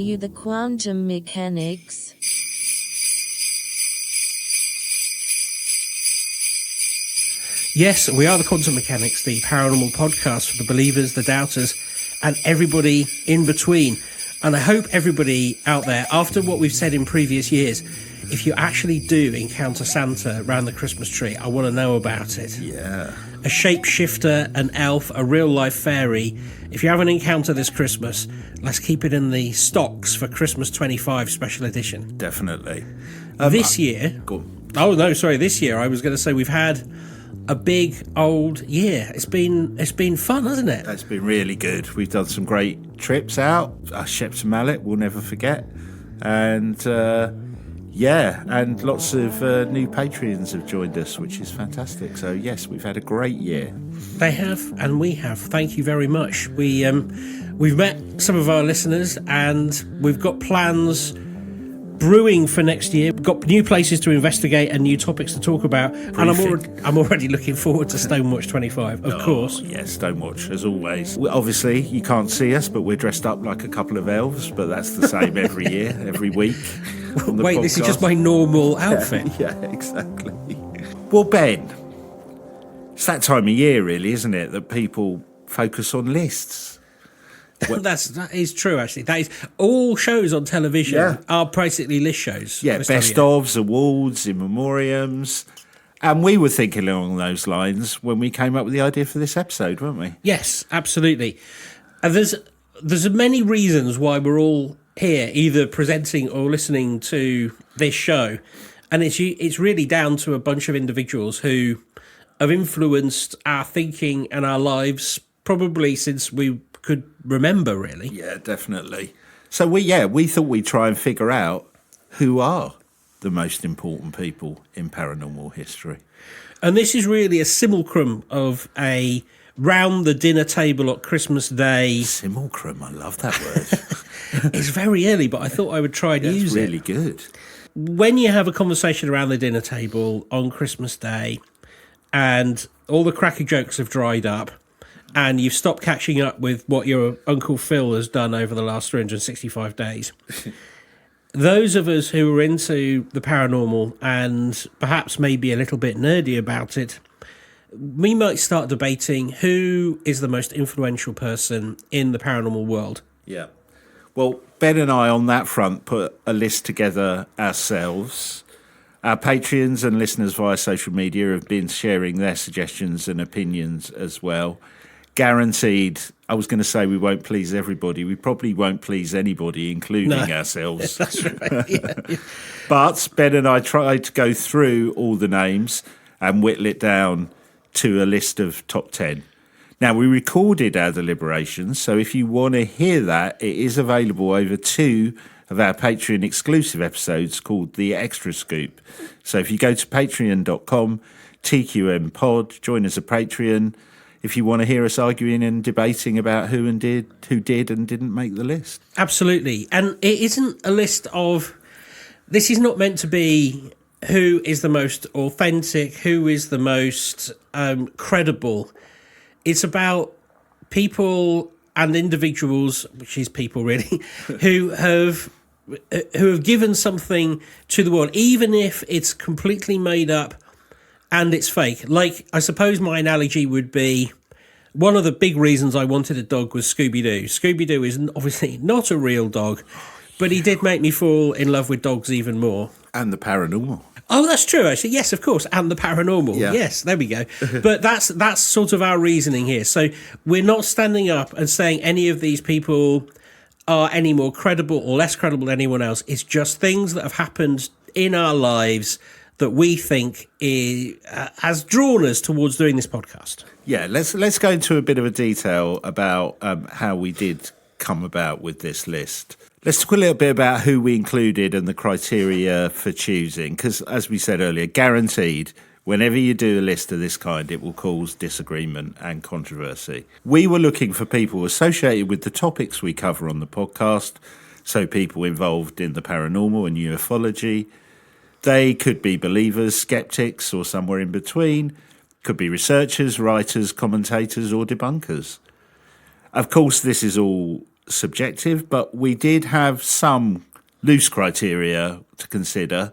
you the quantum mechanics? Yes, we are the Quantum Mechanics, the paranormal podcast for the believers, the doubters, and everybody in between. And I hope everybody out there, after what we've said in previous years, if you actually do encounter Santa around the Christmas tree, I want to know about it. Yeah. A shapeshifter, an elf, a real-life fairy. If you have an encounter this Christmas, let's keep it in the stocks for Christmas 25 special edition. Definitely. This year... This year I was going to say we've had a big old year. It's been fun, hasn't it? It's been really good. We've done some great trips out. Shepton Mallet, we'll never forget. And and lots of new Patreons have joined us, which is fantastic. So yes, we've had a great year. They have, and we have. Thank you very much. We've met some of our listeners, and we've got plans brewing for next year. We've got new places to investigate and new topics to talk about. And I'm already looking forward to Stonewatch 25, of course. Yes, Stonewatch, as always. Obviously, you can't see us, but we're dressed up like a couple of elves, but that's the same every year, every week. Wait, this is just my normal outfit. Yeah, exactly. Well, Ben, it's that time of year, really, isn't it, that people focus on lists. That is true, actually. That is all shows on television are basically list shows. Yeah, best ofs, awards, in memoriams. And we were thinking along those lines when we came up with the idea for this episode, weren't we? Yes, absolutely. And there's many reasons why we're all here, either presenting or listening to this show. And it's really down to a bunch of individuals who have influenced our thinking and our lives probably since we could remember, really. Yeah, definitely. So we thought we'd try and figure out who are the most important people in paranormal history. And this is really a simulacrum of a round the dinner table at Christmas Day. Simulacrum, I love that word. It's very early, but I thought I would try and use it. It's really good. When you have a conversation around the dinner table on Christmas Day and all the cracky jokes have dried up, and you've stopped catching up with what your Uncle Phil has done over the last 365 days. Those of us who are into the paranormal and perhaps maybe a little bit nerdy about it, we might start debating who is the most influential person in the paranormal world. Yeah. Well, Ben and I on that front put a list together ourselves. Our Patreons and listeners via social media have been sharing their suggestions and opinions as well. Guaranteed, I was going to say we won't please everybody. We probably won't please anybody, including ourselves. That's right. Yeah. But Ben and I tried to go through all the names and whittle it down to a list of top 10. Now, we recorded our deliberations, so if you want to hear that, it is available over 2 of our Patreon exclusive episodes called The Extra Scoop. So if you go to patreon.com, TQM Pod, join us at Patreon. If you want to hear us arguing and debating about who did and didn't make the list. Absolutely. And it isn't a list of... This is not meant to be who is the most authentic, who is the most credible. It's about people and individuals, which is people really, who have given something to the world, even if it's completely made up and it's fake. Like, I suppose my analogy would be, one of the big reasons I wanted a dog was Scooby-Doo. Scooby-Doo is obviously not a real dog, but he did make me fall in love with dogs even more. And the paranormal. Oh, that's true, actually. Yes, of course. And the paranormal. Yeah. Yes, there we go. But that's sort of our reasoning here. So we're not standing up and saying any of these people are any more credible or less credible than anyone else. It's just things that have happened in our lives that we think has drawn us towards doing this podcast. Yeah, let's go into a bit of a detail about how we did come about with this list. Let's talk a little bit about who we included and the criteria for choosing, because as we said earlier, guaranteed, whenever you do a list of this kind, it will cause disagreement and controversy. We were looking for people associated with the topics we cover on the podcast, so people involved in the paranormal and ufology. They could be believers, skeptics, or somewhere in between. Could be researchers, writers, commentators, or debunkers. Of course, this is all subjective, but we did have some loose criteria to consider,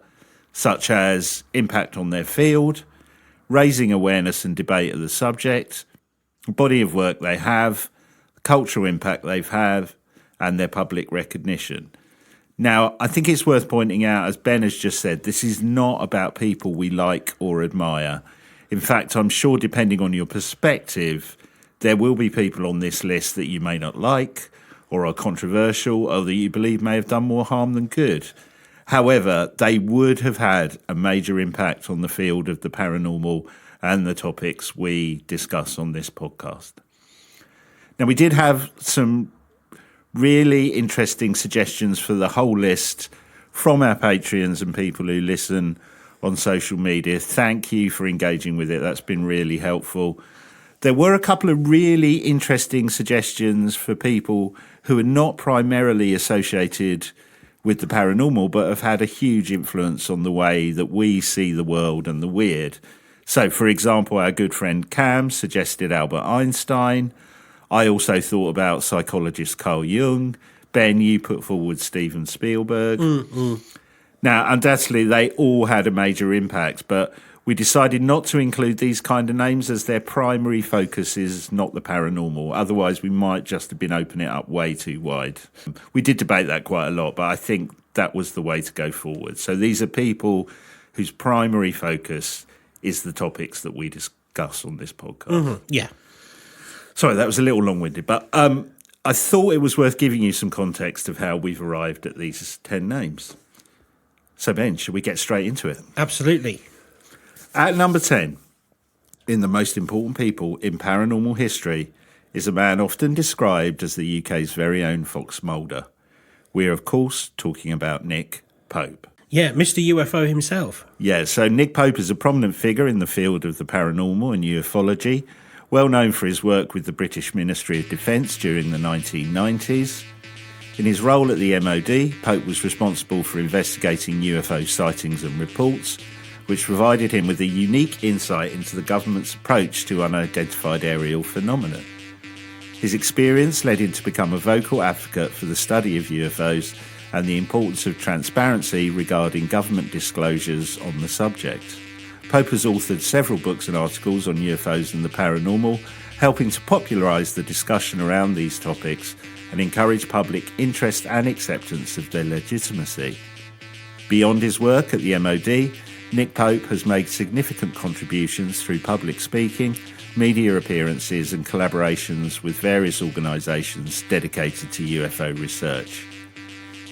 such as impact on their field, raising awareness and debate of the subject, body of work they have, cultural impact they've had, and their public recognition. Now, I think it's worth pointing out, as Ben has just said, this is not about people we like or admire. In fact, I'm sure depending on your perspective, there will be people on this list that you may not like or are controversial or that you believe may have done more harm than good. However, they would have had a major impact on the field of the paranormal and the topics we discuss on this podcast. Now, we did have some really interesting suggestions for the whole list from our Patreons and people who listen on social media. Thank you for engaging with it. That's been really helpful. There were a couple of really interesting suggestions for people who are not primarily associated with the paranormal, but have had a huge influence on the way that we see the world and the weird. So, for example, our good friend Cam suggested Albert Einstein. I also thought about psychologist Carl Jung. Ben, you put forward Steven Spielberg. Now, undoubtedly, they all had a major impact, but we decided not to include these kind of names as their primary focus is not the paranormal. Otherwise, we might just have been opening it up way too wide. We did debate that quite a lot, but I think that was the way to go forward. So these are people whose primary focus is the topics that we discuss on this podcast. Yeah. Sorry, that was a little long-winded, but I thought it was worth giving you some context of how we've arrived at these 10 names. So, Ben, should we get straight into it? Absolutely. At number 10, in the most important people in paranormal history, is a man often described as the UK's very own Fox Mulder. We're, of course, talking about Nick Pope. Yeah, Mr. UFO himself. Yeah, so Nick Pope is a prominent figure in the field of the paranormal and ufology, well known for his work with the British Ministry of Defence during the 1990s. In his role at the MOD, Pope was responsible for investigating UFO sightings and reports, which provided him with a unique insight into the government's approach to unidentified aerial phenomena. His experience led him to become a vocal advocate for the study of UFOs and the importance of transparency regarding government disclosures on the subject. Pope has authored several books and articles on UFOs and the paranormal, helping to popularise the discussion around these topics and encourage public interest and acceptance of their legitimacy. Beyond his work at the MOD, Nick Pope has made significant contributions through public speaking, media appearances and collaborations with various organisations dedicated to UFO research.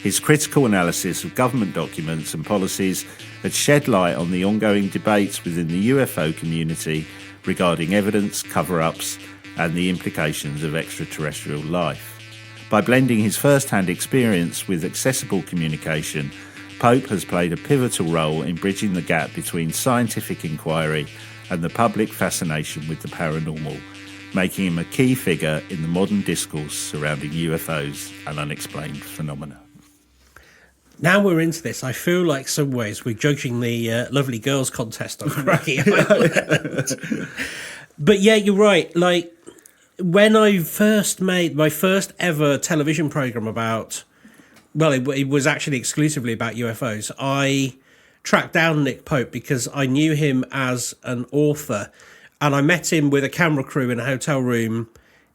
His critical analysis of government documents and policies had shed light on the ongoing debates within the UFO community regarding evidence, cover-ups and the implications of extraterrestrial life. By blending his first-hand experience with accessible communication, Pope has played a pivotal role in bridging the gap between scientific inquiry and the public fascination with the paranormal, making him a key figure in the modern discourse surrounding UFOs and unexplained phenomena. Now we're into this, I feel like some ways we're judging the Lovely Girls contest on Cracky Island. But yeah, you're right. Like, when I first made my first ever television programme about, well, it was actually exclusively about UFOs, I tracked down Nick Pope because I knew him as an author, and I met him with a camera crew in a hotel room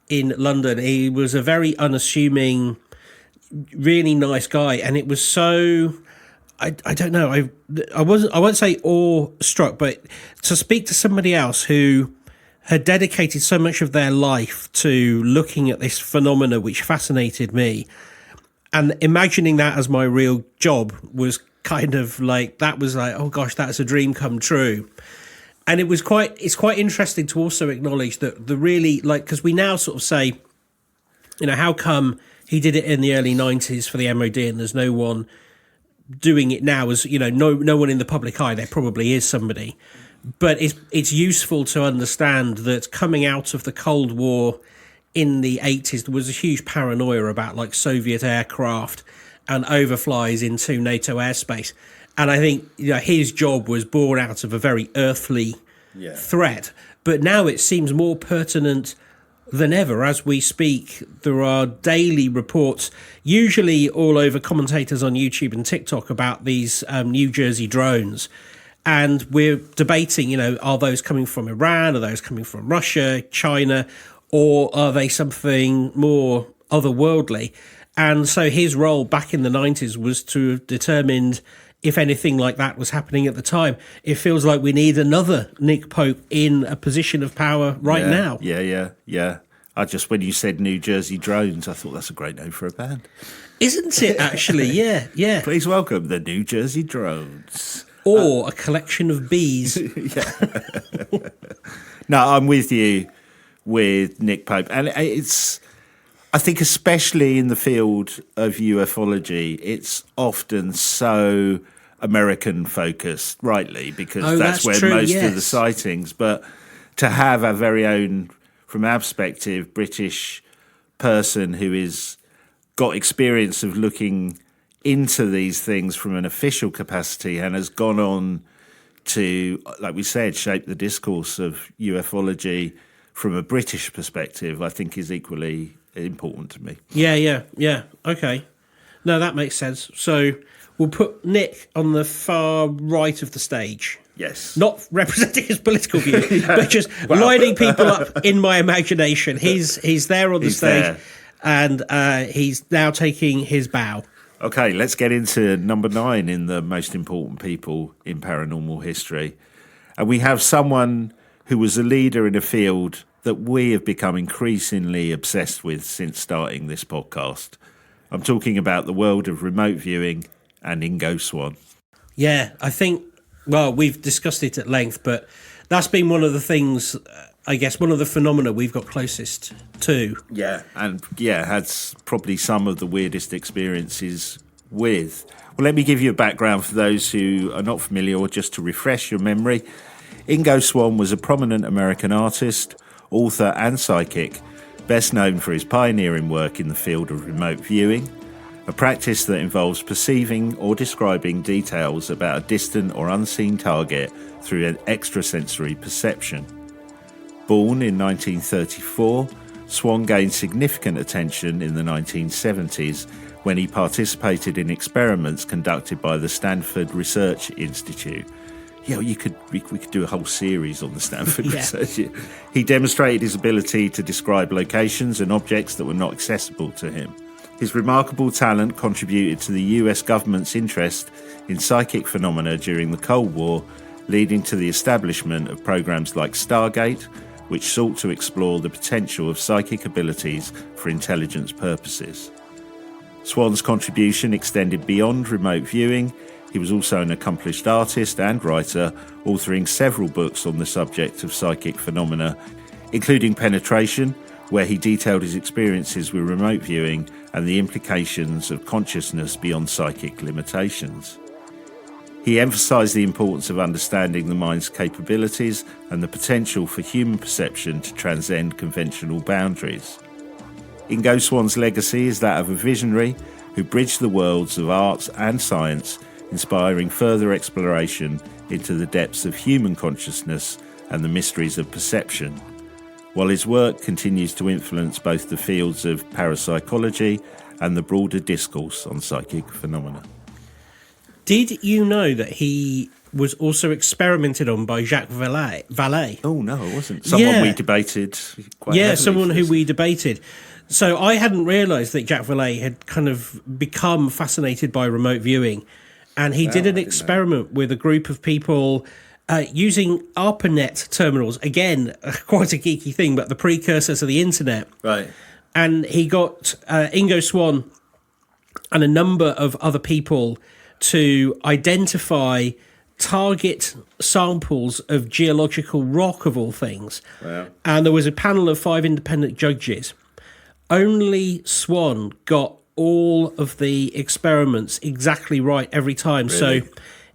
in London. He was a very unassuming, really nice guy, and it was so, I don't know, I won't say awe-struck, but to speak to somebody else who had dedicated so much of their life to looking at this phenomena which fascinated me, and imagining that as my real job was kind of like, that was like, oh gosh, that's a dream come true. And it's quite interesting to also acknowledge that the really, like, because we now sort of say, you know, how come he did it in the early 90s for the MOD and there's no one doing it now, as, you know, no one in the public eye. There probably is somebody. But it's useful to understand that coming out of the Cold War in the 80s, there was a huge paranoia about, like, Soviet aircraft and overflies into NATO airspace. And I think, you know, his job was born out of a very earthly threat. But now it seems more pertinent than ever. As we speak, there are daily reports, usually all over commentators on YouTube and TikTok, about these New Jersey drones. And we're debating, are those coming from Iran? Are those coming from Russia, China, or are they something more otherworldly? And so his role back in the 90s was to have determined if anything like that was happening at the time. It feels like we need another Nick Pope in a position of power now. Yeah. When you said New Jersey Drones, I thought that's a great name for a band. Isn't it, actually? Yeah. Please welcome the New Jersey Drones. Or a collection of bees. No, I'm with you with Nick Pope. And I think especially in the field of ufology, it's often so American focused, rightly, because that's where true, most yes. of the sightings. But to have our very own, from our perspective, British person who is got experience of looking into these things from an official capacity and has gone on to, like we said, shape the discourse of ufology from a British perspective, I think is equally important to me. Yeah. Okay. No, that makes sense. So we'll put Nick on the far right of the stage. Yes. Not representing his political view, but just lining people up in my imagination. He's there on the stage, there. And he's now taking his bow. Okay, let's get into number 9 in the most important people in paranormal history. And we have someone who was a leader in a field that we have become increasingly obsessed with since starting this podcast. I'm talking about the world of remote viewing and Ingo Swann. Yeah, I think, we've discussed it at length, but that's been one of the things, I guess, one of the phenomena we've got closest to. Yeah, and had probably some of the weirdest experiences with. Well, let me give you a background for those who are not familiar, or just to refresh your memory. Ingo Swann was a prominent American artist, author and psychic, best known for his pioneering work in the field of remote viewing, a practice that involves perceiving or describing details about a distant or unseen target through an extrasensory perception. Born in 1934, Swann gained significant attention in the 1970s when he participated in experiments conducted by the Stanford Research Institute. We could do a whole series on the Stanford Research. He demonstrated his ability to describe locations and objects that were not accessible to him. His remarkable talent contributed to the US government's interest in psychic phenomena during the Cold War, leading to the establishment of programs like Stargate, which sought to explore the potential of psychic abilities for intelligence purposes. Swann's contribution extended beyond remote viewing. He was also an accomplished artist and writer, authoring several books on the subject of psychic phenomena, including Penetration, where he detailed his experiences with remote viewing and the implications of consciousness beyond psychic limitations. He emphasised the importance of understanding the mind's capabilities and the potential for human perception to transcend conventional boundaries. Ingo Swann's legacy is that of a visionary who bridged the worlds of art and science, inspiring further exploration into the depths of human consciousness and the mysteries of perception, while his work continues to influence both the fields of parapsychology and the broader discourse on psychic phenomena. Did you know that he was also experimented on by Jacques Vallée? Oh, no, it wasn't. Someone we debated quite heavily. Someone who we debated. So I hadn't realised that Jacques Vallée had kind of become fascinated by remote viewing. And he did an experiment with a group of people using ARPANET terminals. Again, quite a geeky thing, but the precursor to the internet. Right. And he got Ingo Swann and a number of other people to identify target samples of geological rock, of all things. Wow. And there was a panel of 5 independent judges. Only Swann got all of the experiments exactly right every time. Really? So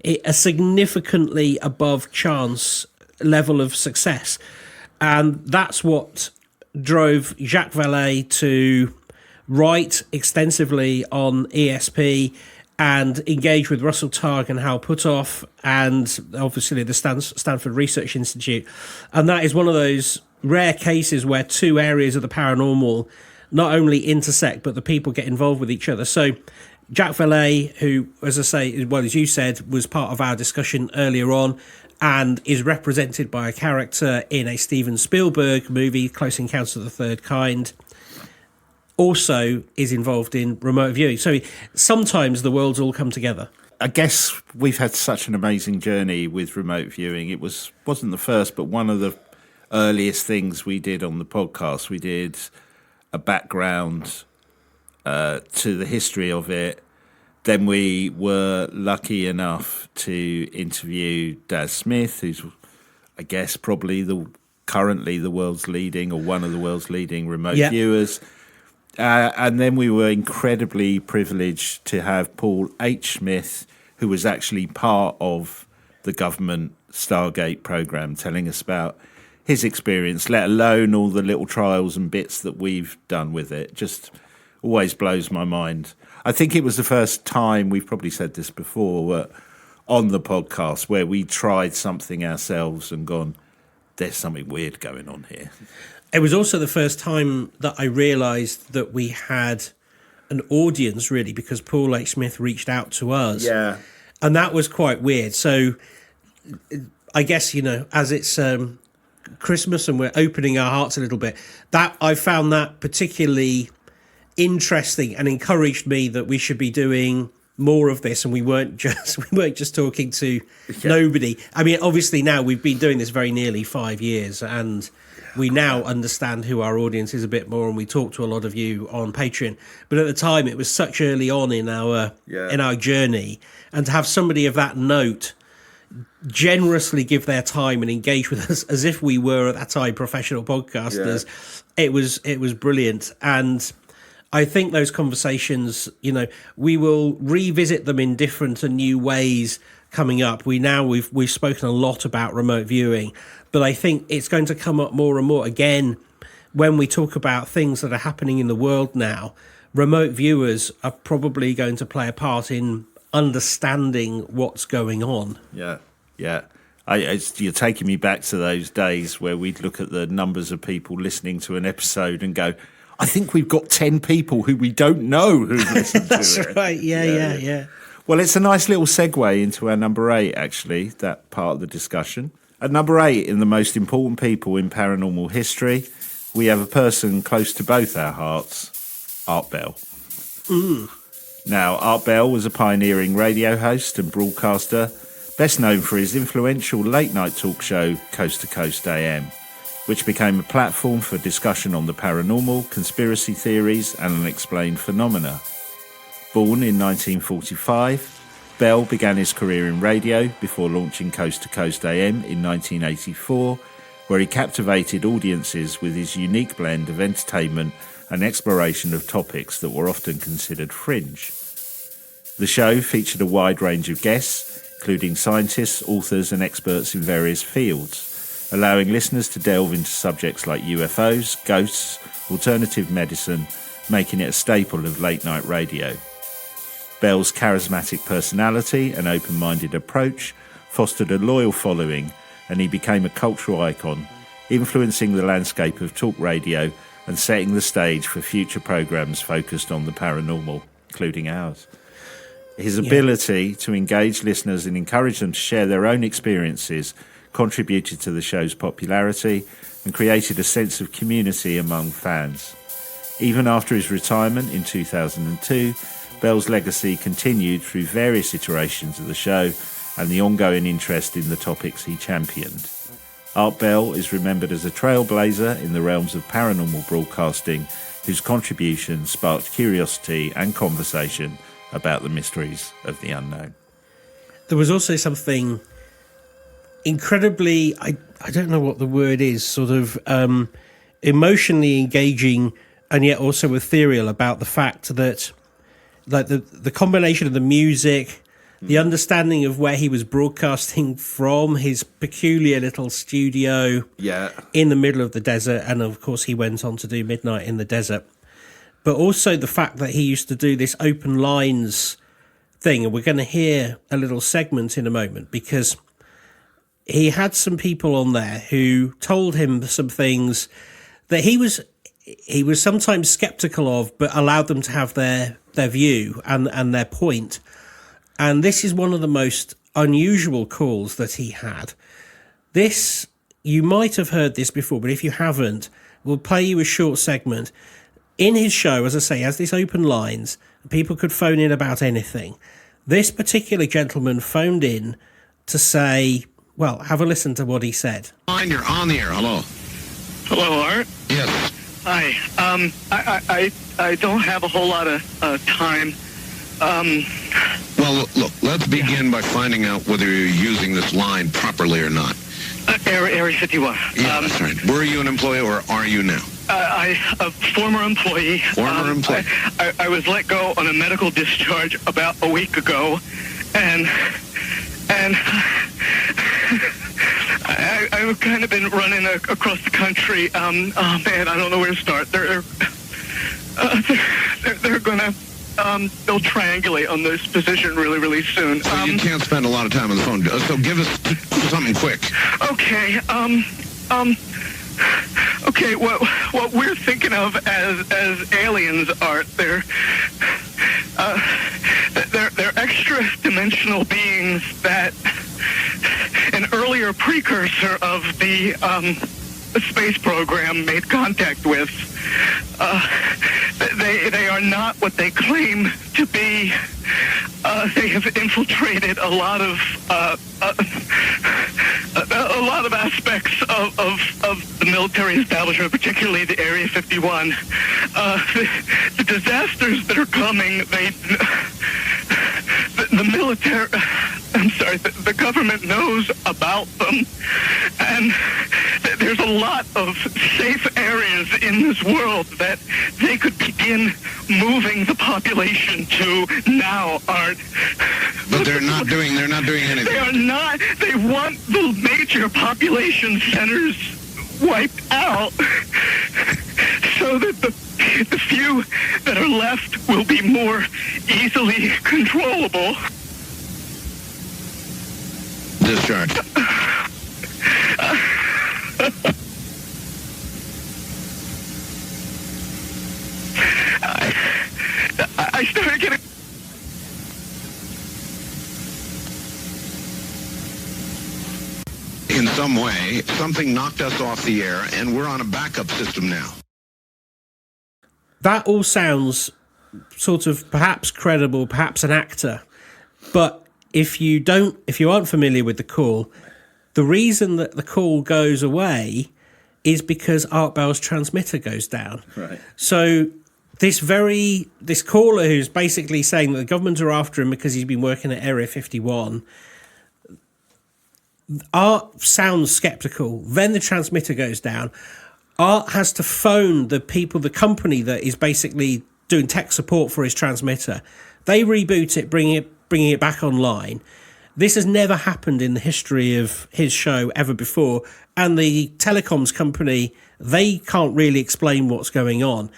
a significantly above chance level of success. And that's what drove Jacques Vallée to write extensively on ESP and engage with Russell Targ and Hal Puthoff and obviously the Stanford Research Institute. And that is one of those rare cases where two areas of the paranormal not only intersect, but the people get involved with each other. So Jack Valet, who, as I say, well, as you said, was part of our discussion earlier on and is represented by a character in a Steven Spielberg movie, Close Encounters of the Third Kind, also is involved in remote viewing. So sometimes the worlds all come together. I guess we've had such an amazing journey with remote viewing. It wasn't the first, but one of the earliest things we did on the podcast. We did a background to the history of it. Then we were lucky enough to interview Daz Smith, who's, I guess, probably currently the world's leading, or one of the world's leading remote viewers. And then we were incredibly privileged to have Paul H. Smith, who was actually part of the government Stargate program, telling us about his experience, let alone all the little trials and bits that we've done with it. Just always blows my mind. I think it was the first time, we've probably said this before, on the podcast, where we tried something ourselves and gone, there's something weird going on here. It was also the first time that I realised that we had an audience, really, because Paul H. Smith reached out to us. Yeah. And that was quite weird. So I guess, as it's Christmas and we're opening our hearts a little bit, that I found that particularly interesting and encouraged me that we should be doing more of this, and we weren't just talking to nobody. I mean, obviously now we've been doing this very nearly 5 years, and we now understand who our audience is a bit more, and we talk to a lot of you on Patreon. But at the time, it was such early on in our journey, and to have somebody of that note generously give their time and engage with us as if we were at that time professional podcasters, it was brilliant. And I think those conversations, we will revisit them in different and new ways coming up. We've spoken a lot about remote viewing, but I think it's going to come up more and more again when we talk about things that are happening in the world now. Remote viewers are probably going to play a part in understanding what's going on. Yeah. You're taking me back to those days where we'd look at the numbers of people listening to an episode and go, I think we've got 10 people who we don't know who listen to it. That's right, yeah. Well, it's a nice little segue into our number 8, actually, that part of the discussion. At number 8, in the most important people in paranormal history, we have a person close to both our hearts, Art Bell. Now, Art Bell was a pioneering radio host and broadcaster, best known for his influential late-night talk show, Coast to Coast AM, which became a platform for discussion on the paranormal, conspiracy theories, and unexplained phenomena. Born in 1945, Bell began his career in radio before launching Coast to Coast AM in 1984, where he captivated audiences with his unique blend of entertainment and exploration of topics that were often considered fringe. The show featured a wide range of guests, including scientists, authors, and experts in various fields, allowing listeners to delve into subjects like UFOs, ghosts, alternative medicine, making it a staple of late-night radio. Bell's charismatic personality and open-minded approach fostered a loyal following, and he became a cultural icon, influencing the landscape of talk radio and setting the stage for future programs focused on the paranormal, including ours. His ability to engage listeners and encourage them to share their own experiences contributed to the show's popularity and created a sense of community among fans. Even after his retirement in 2002, Bell's legacy continued through various iterations of the show and the ongoing interest in the topics he championed. Art Bell is remembered as a trailblazer in the realms of paranormal broadcasting, whose contribution sparked curiosity and conversation about the mysteries of the unknown. There was also something incredibly, I don't know what the word is, sort of emotionally engaging and yet also ethereal about the fact that like the combination of the music, the understanding of where he was broadcasting from, his peculiar little studio in the middle of the desert, and of course he went on to do Midnight in the Desert, but also the fact that he used to do this open lines thing, and we're going to hear a little segment in a moment, because he had some people on there who told him some things that he was sometimes skeptical of, but allowed them to have their view and their point. And this is one of the most unusual calls that he had. This, you might have heard this before, but if you haven't, we'll play you a short segment. In his show, as I say, has this open lines. People could phone in about anything. This particular gentleman phoned in to say, well, have a listen to what he said. You're on the air. Hello. Hello, Art. Yes. Hi. I don't have a whole lot of time. Well, look, let's begin by finding out whether you're using this line properly or not. Area 51. Yeah, that's right. Were you an employee or are you now? A former employee. Former employee. I was let go on a medical discharge about a week ago, and I've kind of been running across the country. Oh man, I don't know where to start. They're gonna they'll triangulate on this position really soon. So you can't spend a lot of time on the phone. So give us something quick. Okay. Okay. What we're thinking of as aliens are they're extra dimensional beings that an earlier precursor of the space program made contact with. They are not what they claim to be. They have infiltrated a lot of aspects of the military establishment, particularly the Area 51. The disasters that are coming, the military, I'm sorry, the government knows about them, and there's a lot of safe areas in this world that they could begin moving the population to now, Art. But they're not doing anything. They are not. They want the major population centers wiped out so that the few that are left will be more easily controllable. Discharge. I started getting... In some way, something knocked us off the air, and we're on a backup system now. That all sounds sort of perhaps credible, perhaps an actor. But if you aren't familiar with the call, the reason that the call goes away is because Art Bell's transmitter goes down. Right. So this caller who's basically saying that the government are after him because he's been working at Area 51, Art sounds skeptical. Then the transmitter goes down. Art has to phone the company that is basically doing tech support for his transmitter. They reboot it, bringing it back online. This has never happened in the history of his show ever before. And the telecoms company, they can't really explain what's going on.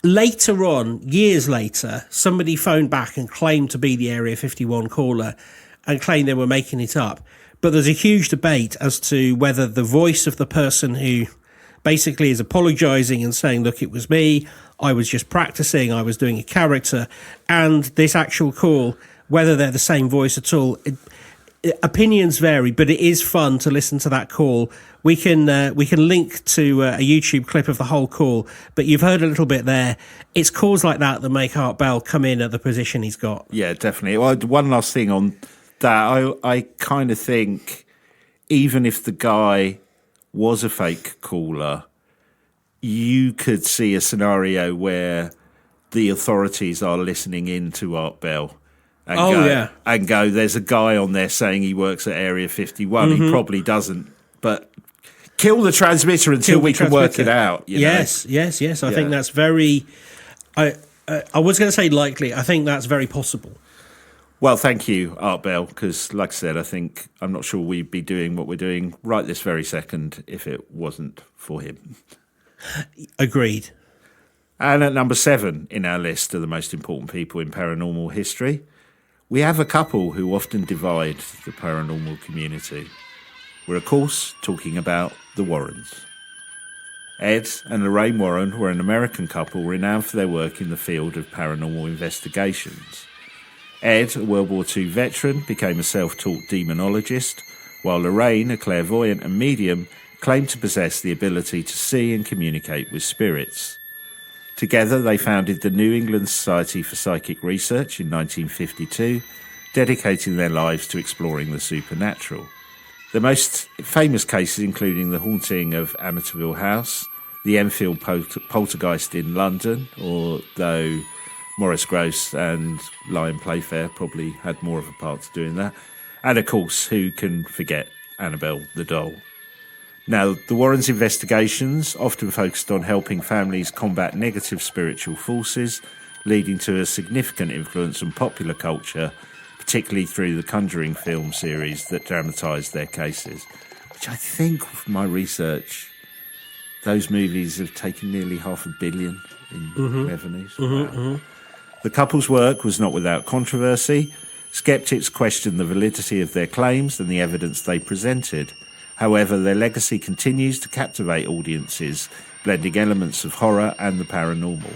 Later on, years later, somebody phoned back and claimed to be the Area 51 caller and claimed they were making it up. But there's a huge debate as to whether the voice of the person who basically is apologising and saying, look, it was me, I was just practising, I was doing a character, and this actual call, whether they're the same voice at all. Opinions vary, but it is fun to listen to that call. We can link to a YouTube clip of the whole call, but you've heard a little bit there. It's calls like that make Art Bell come in at the position he's got. Yeah, definitely. Well, one last thing on that. I kind of think even if the guy was a fake caller, you could see a scenario where the authorities are listening in to Art Bell. And go, there's a guy on there saying he works at Area 51. Mm-hmm. He probably doesn't, but kill the transmitter until we can work it out. Yes. I think that's very... I was going to say likely. I think that's very possible. Well, thank you, Art Bell, because like I said, I'm not sure we'd be doing what we're doing right this very second if it wasn't for him. Agreed. And at number 7 in our list of the most important people in paranormal history, we have a couple who often divide the paranormal community. We're, of course, talking about the Warrens. Ed and Lorraine Warren were an American couple renowned for their work in the field of paranormal investigations. Ed, a World War II veteran, became a self-taught demonologist, while Lorraine, a clairvoyant and medium, claimed to possess the ability to see and communicate with spirits. Together, they founded the New England Society for Psychic Research in 1952, dedicating their lives to exploring the supernatural. The most famous cases including the haunting of Amityville House, the Enfield poltergeist in London, although Maurice Grosse and Lion Playfair probably had more of a part to doing that, and of course, who can forget Annabelle the doll. Now, the Warrens' investigations often focused on helping families combat negative spiritual forces, leading to a significant influence on popular culture, particularly through the Conjuring film series that dramatised their cases, which I think, from my research, those movies have taken nearly $500 million in revenues. The couple's work was not without controversy. Skeptics questioned the validity of their claims and the evidence they presented. However, their legacy continues to captivate audiences, blending elements of horror and the paranormal.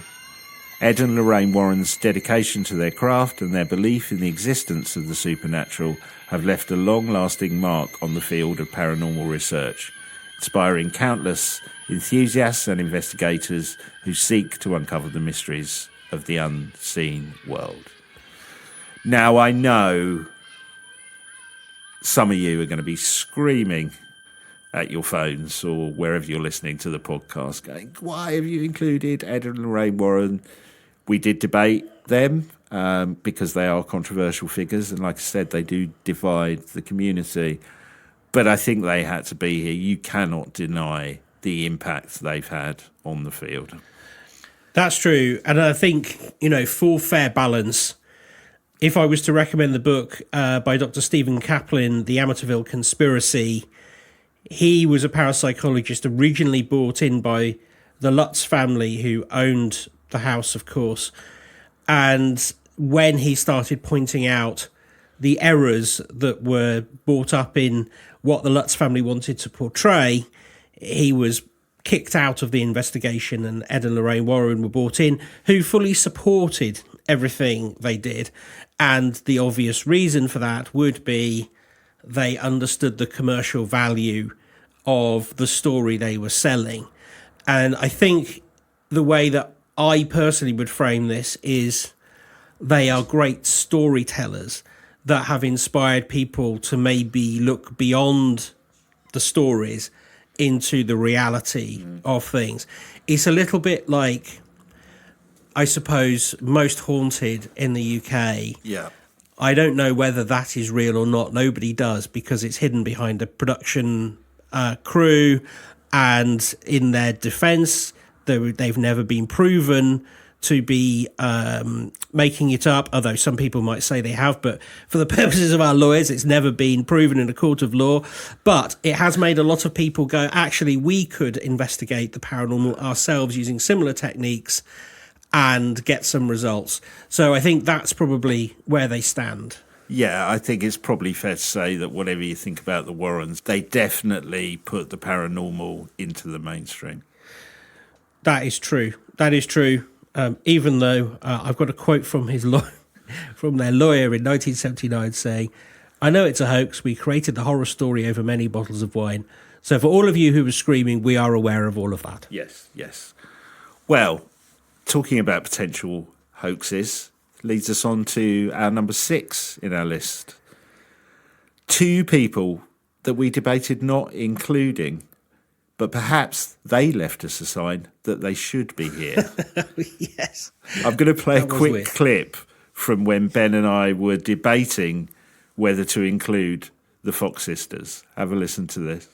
Ed and Lorraine Warren's dedication to their craft and their belief in the existence of the supernatural have left a long-lasting mark on the field of paranormal research, inspiring countless enthusiasts and investigators who seek to uncover the mysteries of the unseen world. Now, I know some of you are going to be screaming at your phones or wherever you're listening to the podcast, going, why have you included Ed and Lorraine Warren? We did debate them because they are controversial figures, and like I said, they do divide the community. But I think they had to be here. You cannot deny the impact they've had on the field. That's true. And I think, for fair balance, if I was to recommend the book by Dr. Stephen Kaplan, The Amityville Conspiracy, he was a parapsychologist originally brought in by the Lutz family, who owned the house, of course. And when he started pointing out the errors that were brought up in what the Lutz family wanted to portray, he was kicked out of the investigation, and Ed and Lorraine Warren were brought in, who fully supported everything they did. And the obvious reason for that would be they understood the commercial value of the story they were selling. And I think the way that I personally would frame this is they are great storytellers that have inspired people to maybe look beyond the stories into the reality of things. It's a little bit like, I suppose, Most Haunted in the UK. Yeah. I don't know whether that is real or not. Nobody does, because it's hidden behind a production crew, and in their defence, they've never been proven to be making it up, although some people might say they have, but for the purposes of our lawyers, it's never been proven in a court of law. But it has made a lot of people go, actually, we could investigate the paranormal ourselves using similar techniques and get some results. So I think that's probably where they stand. Yeah, I think it's probably fair to say that whatever you think about the Warrens, they definitely put the paranormal into the mainstream. That is true. That is true. Even though I've got a quote from from their lawyer in 1979 saying, "I know it's a hoax. We created the horror story over many bottles of wine. So for all of you who were screaming, we are aware of all of that." Yes, yes. Well, talking about potential hoaxes leads us on to our number 6 in our list. 2 people that we debated not including, but perhaps they left us a sign that they should be here. Yes. I'm going to play a quick weird clip from when Ben and I were debating whether to include the Fox sisters. Have a listen to this.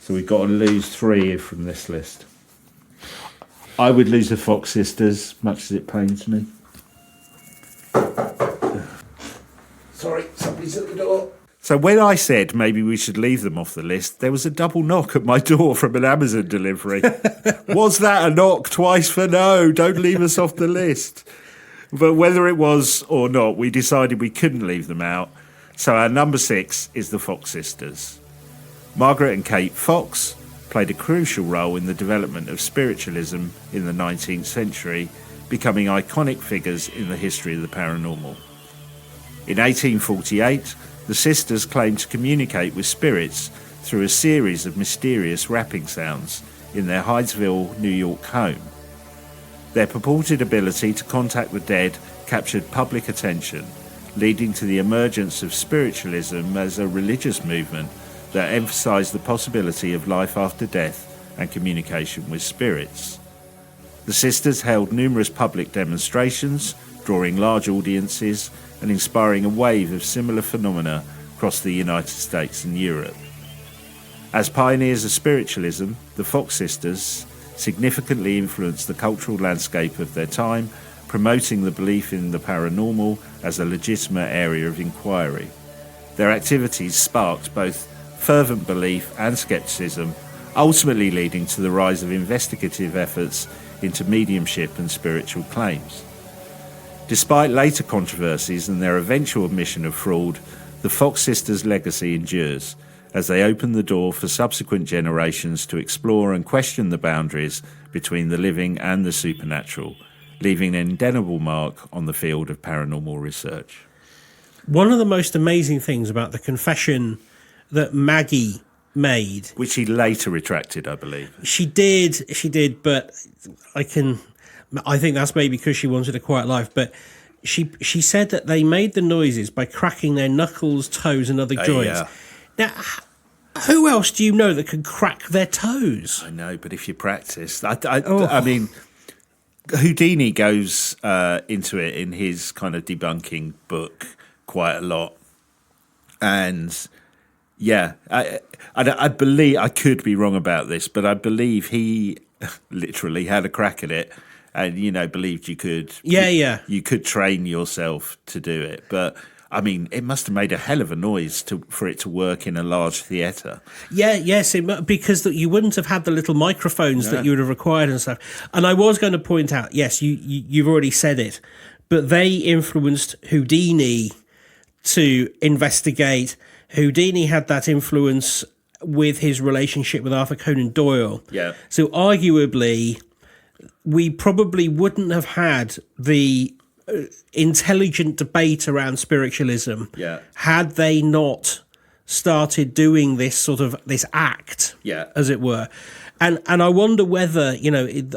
So we've got to lose 3 from this list. I would lose the Fox sisters, much as it pains me. Sorry, somebody's at the door. So when I said maybe we should leave them off the list, there was a double knock at my door from an Amazon delivery. Was that a knock twice for no? Don't leave us off the list. But whether it was or not, we decided we couldn't leave them out. So our number 6 is the Fox sisters. Margaret and Kate Fox played a crucial role in the development of spiritualism in the 19th century, becoming iconic figures in the history of the paranormal. In 1848, the sisters claimed to communicate with spirits through a series of mysterious rapping sounds in their Hydesville, New York home. Their purported ability to contact the dead captured public attention, leading to the emergence of spiritualism as a religious movement that emphasized the possibility of life after death and communication with spirits. The sisters held numerous public demonstrations, drawing large audiences and inspiring a wave of similar phenomena across the United States and Europe. As pioneers of spiritualism, the Fox sisters significantly influenced the cultural landscape of their time, promoting the belief in the paranormal as a legitimate area of inquiry. Their activities sparked both fervent belief and skepticism, ultimately leading to the rise of investigative efforts into mediumship and spiritual claims. Despite later controversies and their eventual admission of fraud, the Fox sisters' legacy endures, as they open the door for subsequent generations to explore and question the boundaries between the living and the supernatural, leaving an indelible mark on the field of paranormal research. One of the most amazing things about the confession that Maggie made, which he later retracted, I believe. She did, but I think that's maybe because she wanted a quiet life, but she said that they made the noises by cracking their knuckles, toes and other joints. Yeah. Now, who else do you know that can crack their toes? I know, but if you practice... I mean, Houdini goes into it in his kind of debunking book quite a lot. And, yeah, I believe... I could be wrong about this, but I believe he literally had a crack at it and, believed you could... Yeah. You could train yourself to do it, but... I mean, it must have made a hell of a noise for it to work in a large theatre. Yes, because you wouldn't have had the little microphones that you would have required and stuff. And I was going to point out, yes, you've already said it, but they influenced Houdini to investigate. Houdini had that influence with his relationship with Arthur Conan Doyle. Yeah. So arguably, we probably wouldn't have had the intelligent debate around spiritualism had they not started doing this act, as it were. And I wonder whether,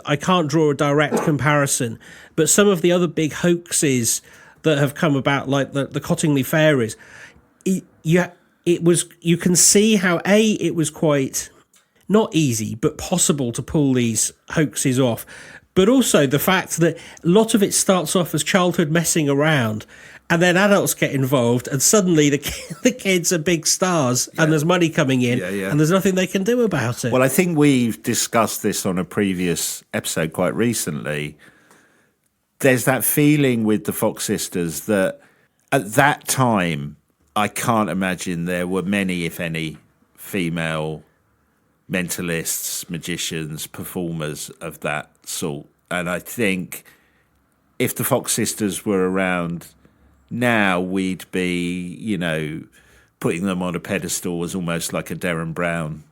I can't draw a direct comparison, but some of the other big hoaxes that have come about, like the Cottingley fairies, you can see how it was quite not easy but possible to pull these hoaxes off. But also the fact that a lot of it starts off as childhood messing around, and then adults get involved, and suddenly the kids are big stars, and there's money coming in, and there's nothing they can do about it. Well, I think we've discussed this on a previous episode quite recently. There's that feeling with the Fox sisters that at that time, I can't imagine there were many, if any, female mentalists, magicians, performers of that sort. And I think if the Fox sisters were around now, we'd be, putting them on a pedestal as almost like a Derren Brown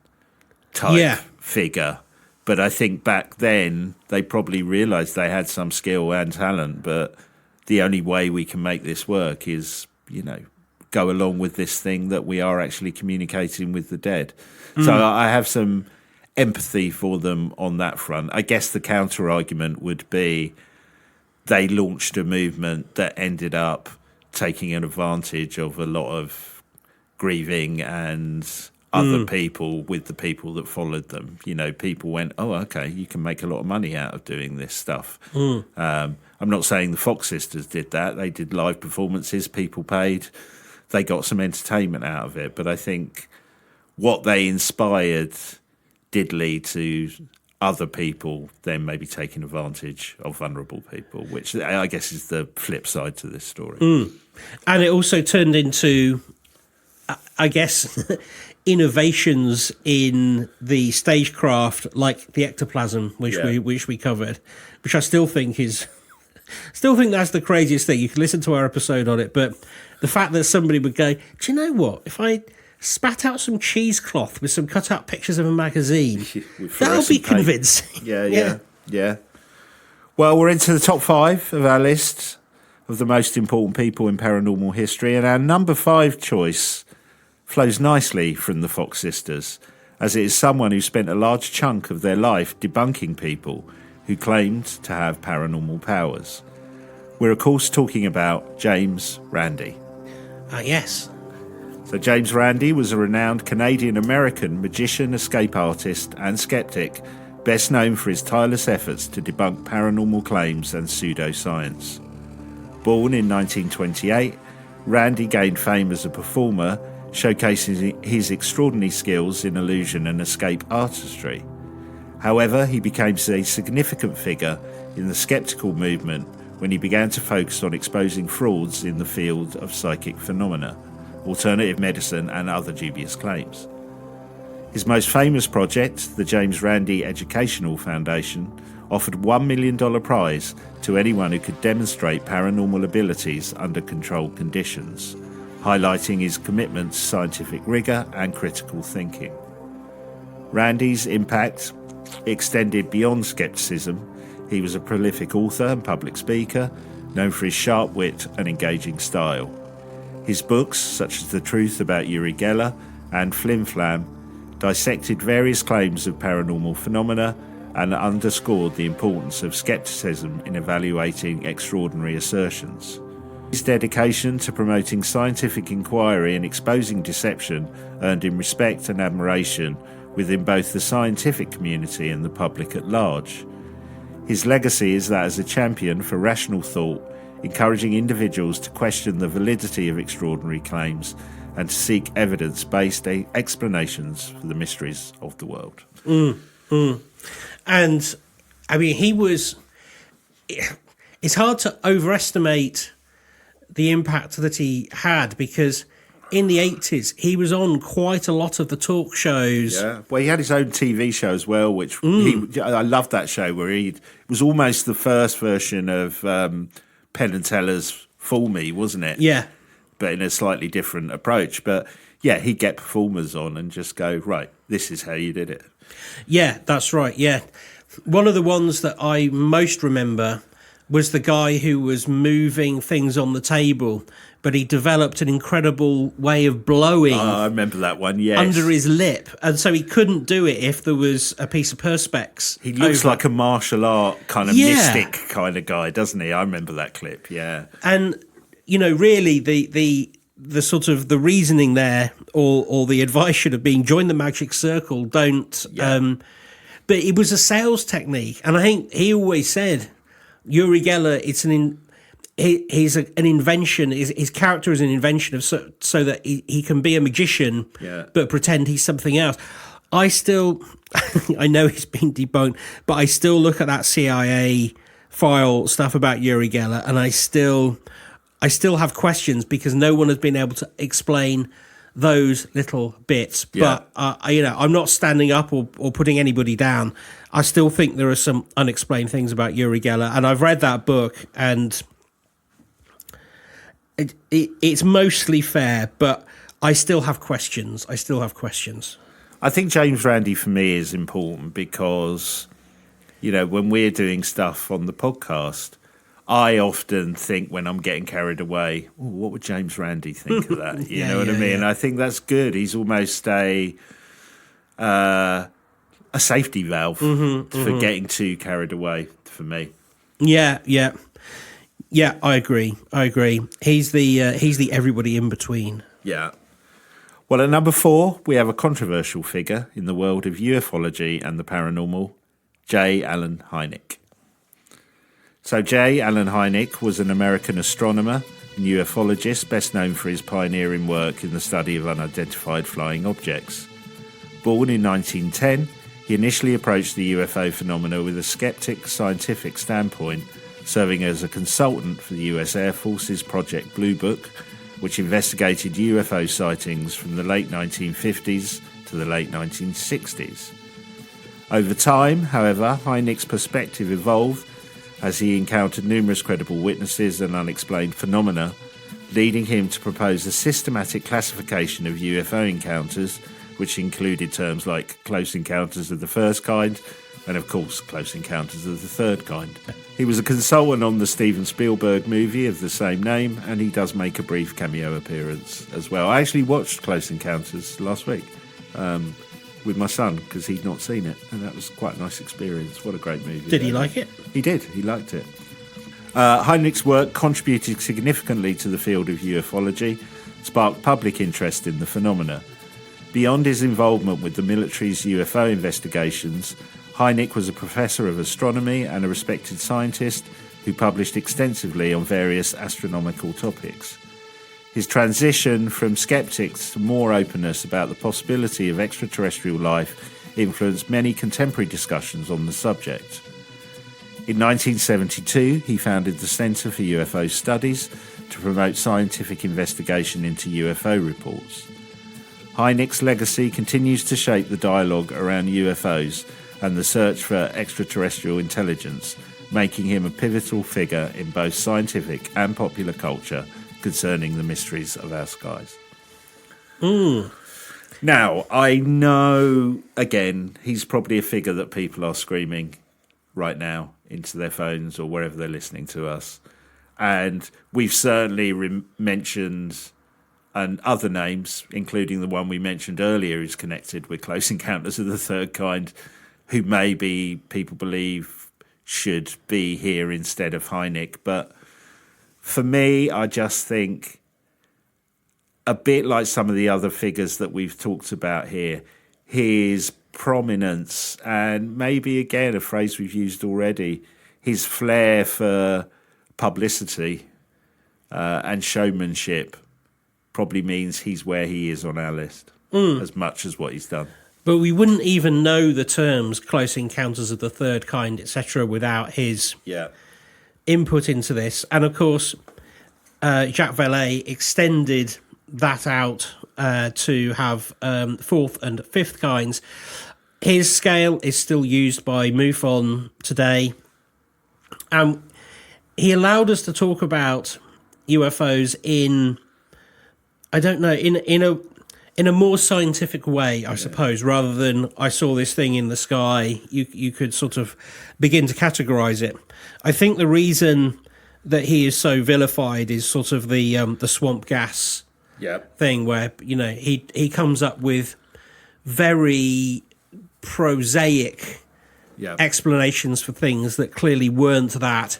type figure. But I think back then they probably realised they had some skill and talent, but the only way we can make this work is, go along with this thing that we are actually communicating with the dead. So I have some empathy for them on that front. I guess the counter argument would be they launched a movement that ended up taking an advantage of a lot of grieving and other people with the people that followed them. People went, oh, okay, you can make a lot of money out of doing this stuff. I'm not saying the Fox sisters did that. They did live performances, people paid. They got some entertainment out of it. But I think what they inspired did lead to other people then maybe taking advantage of vulnerable people, which I guess is the flip side to this story. And it also turned into, I guess, innovations in the stagecraft, like the ectoplasm, which we covered, which I still think that's the craziest thing. You can listen to our episode on it, but the fact that somebody would go, do you know what? If I spat out some cheesecloth with some cut-out pictures of a magazine, With that'll be fluorescent paint. convincing. Yeah. Well, we're into the top 5 of our list of the most important people in paranormal history, and our number 5 choice flows nicely from the Fox sisters, as it is someone who spent a large chunk of their life debunking people who claimed to have paranormal powers. We're of course talking about James Randi. Yes. So James Randi was a renowned Canadian-American magician, escape artist and skeptic, best known for his tireless efforts to debunk paranormal claims and pseudoscience. Born in 1928, Randi gained fame as a performer, showcasing his extraordinary skills in illusion and escape artistry. However, he became a significant figure in the skeptical movement when he began to focus on exposing frauds in the field of psychic phenomena, alternative medicine and other dubious claims. His most famous project, the James Randi Educational Foundation, offered $1 million prize to anyone who could demonstrate paranormal abilities under controlled conditions, highlighting his commitment to scientific rigour and critical thinking. Randi's impact extended beyond skepticism. He was a prolific author and public speaker, known for his sharp wit and engaging style. His books, such as The Truth About Uri Geller and Flim Flam, dissected various claims of paranormal phenomena and underscored the importance of skepticism in evaluating extraordinary assertions. His dedication to promoting scientific inquiry and exposing deception earned him respect and admiration within both the scientific community and the public at large. His legacy is that as a champion for rational thought, encouraging individuals to question the validity of extraordinary claims and to seek evidence-based explanations for the mysteries of the world. And, I mean, it's hard to overestimate the impact that he had, because in the 80s, he was on quite a lot of the talk shows. Yeah, well, he had his own TV show as well, which I loved that show, where it was almost the first version of Penn and Teller's Fool Me, wasn't it? Yeah. But in a slightly different approach. But yeah, he'd get performers on and just go, right, this is how you did it. Yeah, that's right, yeah. One of the ones that I most remember was the guy who was moving things on the table, but he developed an incredible way of blowing I remember that one, yes. under his lip, and so he couldn't do it if there was a piece of Perspex. He looks like a martial art kind of mystic kind of guy, doesn't he? I remember that clip, yeah. And, you know, really the sort of the reasoning there, or the advice should have been, join the magic circle, don't. Yeah. But it was a sales technique, and I think he always said, Uri Geller, he's an invention. His character is an invention of so that he can be a magician, but pretend he's something else. I still, I know he's been debunked, but I still look at that CIA file stuff about Uri Geller, and I still have questions, because no one has been able to explain those little bits. Yeah. But I'm not standing up or putting anybody down. I still think there are some unexplained things about Uri Geller, and I've read that book, and it's mostly fair, but I still have questions. I think James Randi for me is important because, you know, when we're doing stuff on the podcast, I often think, when I'm getting carried away, what would James Randi think of that? You know what I mean? I think that's good. He's almost a safety valve for getting too carried away for me. Yeah, I agree. He's the everybody in between. Yeah. Well, at number 4, we have a controversial figure in the world of ufology and the paranormal, J. Allen Hynek. So J. Allen Hynek was an American astronomer and ufologist, best known for his pioneering work in the study of unidentified flying objects. Born in 1910, he initially approached the UFO phenomena with a skeptic scientific standpoint, serving as a consultant for the US Air Force's Project Blue Book, which investigated UFO sightings from the late 1950s to the late 1960s. Over time, however, Hynek's perspective evolved as he encountered numerous credible witnesses and unexplained phenomena leading him to propose a systematic classification of UFO encounters, which included terms like close encounters of the first kind and, of course, close encounters of the third kind. He was a consultant on the Steven Spielberg movie of the same name, and he does make a brief cameo appearance as well. I actually watched Close Encounters last week with my son because he'd not seen it, and that was quite a nice experience. What a great movie. Did he like it? He did. He liked it. Heinrich's work contributed significantly to the field of ufology, sparked public interest in the phenomena. Beyond his involvement with the military's UFO investigations, Heinrich was a professor of astronomy and a respected scientist who published extensively on various astronomical topics. His transition from skeptics to more openness about the possibility of extraterrestrial life influenced many contemporary discussions on the subject. In 1972, he founded the Centre for UFO Studies to promote scientific investigation into UFO reports. Heinrich's legacy continues to shape the dialogue around UFOs and the search for extraterrestrial intelligence, making him a pivotal figure in both scientific and popular culture concerning the mysteries of our skies. Now, I know, again, he's probably a figure that people are screaming right now into their phones or wherever they're listening to us. And we've certainly mentioned other names, including the one we mentioned earlier, who's connected with Close Encounters of the Third Kind, who maybe people believe should be here instead of Heinrich. But for me, I just think, a bit like some of the other figures that we've talked about here, his prominence, and maybe, again, a phrase we've used already, his flair for publicity and showmanship probably means he's where he is on our list, as much as what he's done. But we wouldn't even know the terms Close Encounters of the Third Kind, etc., without his input into this. And, of course, Jacques Vallée extended that out to have fourth and fifth kinds. His scale is still used by MUFON today. He allowed us to talk about UFOs in, I don't know, in a more scientific way, I suppose, rather than I saw this thing in the sky. You could sort of begin to categorize it. I think the reason that he is so vilified is sort of the swamp gas thing, where he comes up with very prosaic explanations for things that clearly weren't that,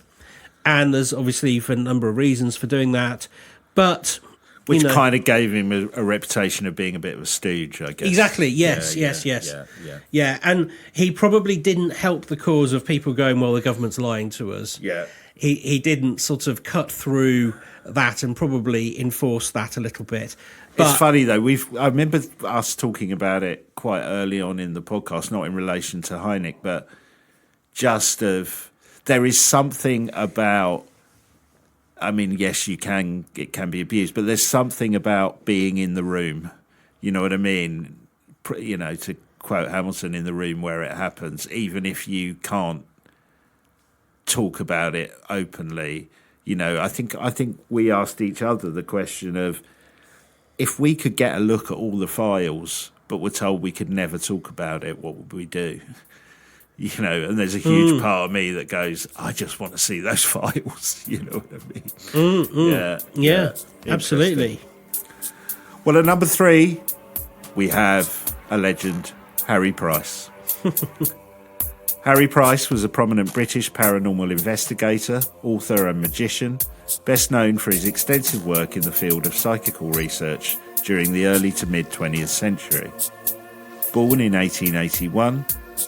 and there's obviously for a number of reasons for doing that, but which kind of gave him a reputation of being a bit of a stooge, I guess. Exactly. Yes. Yeah, and he probably didn't help the cause of people going, well, the government's lying to us. Yeah. He didn't sort of cut through that and probably enforce that a little bit. But it's funny though. I remember us talking about it quite early on in the podcast, not in relation to Heinrich, but there is something about. I mean, yes, it can be abused, but there's something about being in the room. You know what I mean? To quote Hamilton, in the room where it happens, even if you can't talk about it openly. I think we asked each other the question of, if we could get a look at all the files, but were told we could never talk about it, what would we do? And there's a huge part of me that goes, I just want to see those files. You know what I mean? Yeah, absolutely. Well, at number 3, we have a legend, Harry Price. Harry Price was a prominent British paranormal investigator, author and magician, best known for his extensive work in the field of psychical research during the early to mid-20th century. Born in 1881,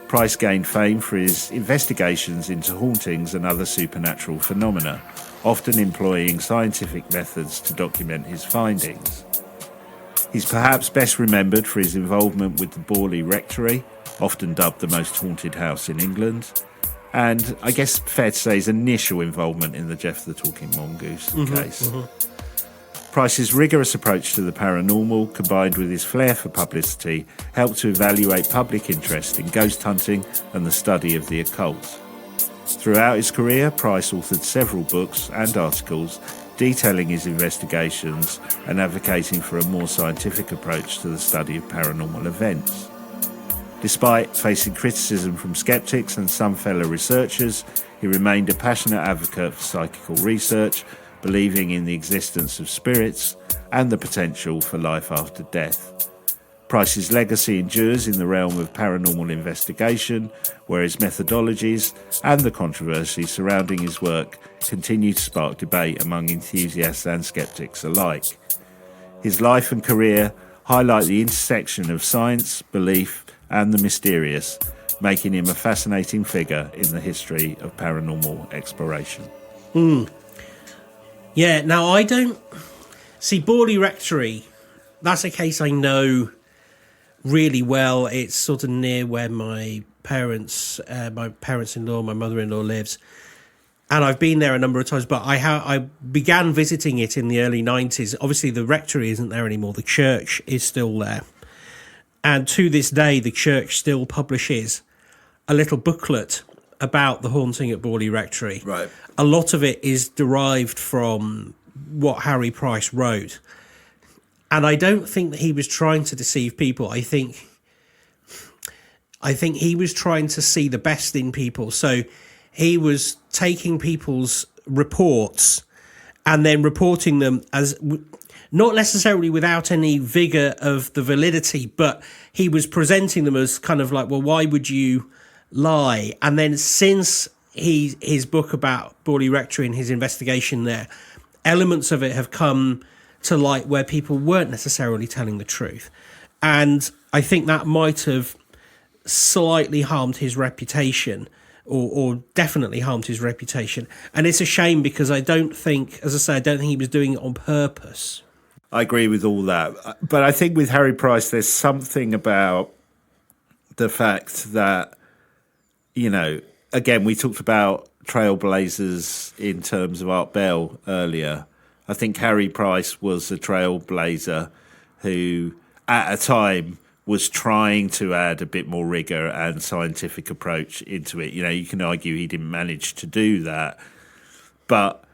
Price gained fame for his investigations into hauntings and other supernatural phenomena, often employing scientific methods to document his findings. He's perhaps best remembered for his involvement with the Borley Rectory, often dubbed the most haunted house in England, and I guess fair to say his initial involvement in the Jeff the Talking Mongoose case. Price's rigorous approach to the paranormal, combined with his flair for publicity, helped to evaluate public interest in ghost hunting and the study of the occult. Throughout his career, Price authored several books and articles detailing his investigations and advocating for a more scientific approach to the study of paranormal events. Despite facing criticism from skeptics and some fellow researchers, he remained a passionate advocate for psychical research, believing in the existence of spirits and the potential for life after death. Price's legacy endures in the realm of paranormal investigation, where his methodologies and the controversy surrounding his work continue to spark debate among enthusiasts and skeptics alike. His life and career highlight the intersection of science, belief, and the mysterious, making him a fascinating figure in the history of paranormal exploration. Yeah, now I don't... See, Borley Rectory, that's a case I know really well. It's sort of near where my parents-in-law, my mother-in-law lives. And I've been there a number of times, but I began visiting it in the early 90s. Obviously, the rectory isn't there anymore. The church is still there. And to this day, the church still publishes a little booklet about the haunting at Borley Rectory. Right. A lot of it is derived from what Harry Price wrote. And I don't think that he was trying to deceive people. I think he was trying to see the best in people. So he was taking people's reports and then reporting them as not necessarily without any vigor of the validity, but he was presenting them as kind of like, well, why would you lie? And then since his book about Borley Rectory and his investigation there, elements of it have come to light where people weren't necessarily telling the truth. And I think that might have slightly harmed his reputation, or definitely harmed his reputation. And it's a shame because I don't think he was doing it on purpose. I agree with all that. But I think with Harry Price, there's something about the fact that, you know, again, we talked about trailblazers in terms of Art Bell earlier. I think Harry Price was a trailblazer who, at a time, was trying to add a bit more rigour and scientific approach into it. You know, you can argue he didn't manage to do that, but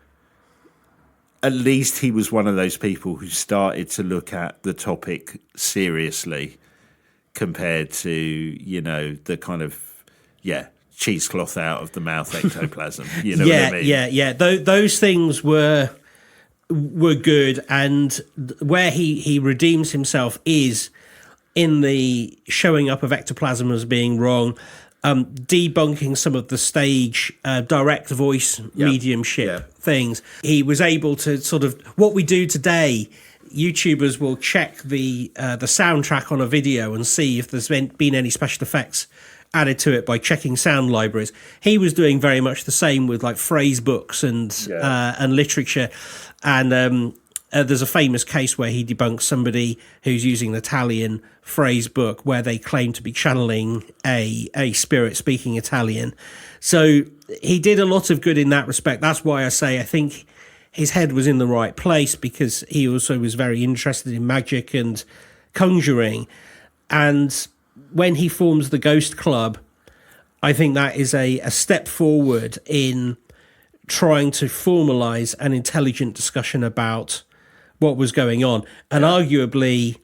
at least he was one of those people who started to look at the topic seriously compared to, you know, the kind of, cheesecloth out of the mouth ectoplasm. You know what I mean? Yeah. Those things were good, and where he redeems himself is in the showing up of ectoplasm as being wrong, debunking some of the stage direct voice mediumship things. He was able to sort of, what we do today, YouTubers will check the soundtrack on a video and see if there's been any special effects added to it by checking sound libraries. He was doing very much the same with like phrase books and literature. And there's a famous case where he debunks somebody who's using an Italian phrase book where they claim to be channeling a spirit speaking Italian. So he did a lot of good in that respect. That's why I say I think his head was in the right place, because he also was very interested in magic and conjuring. And when he forms the Ghost Club, I think that is a step forward in trying to formalize an intelligent discussion about what was going on, and arguably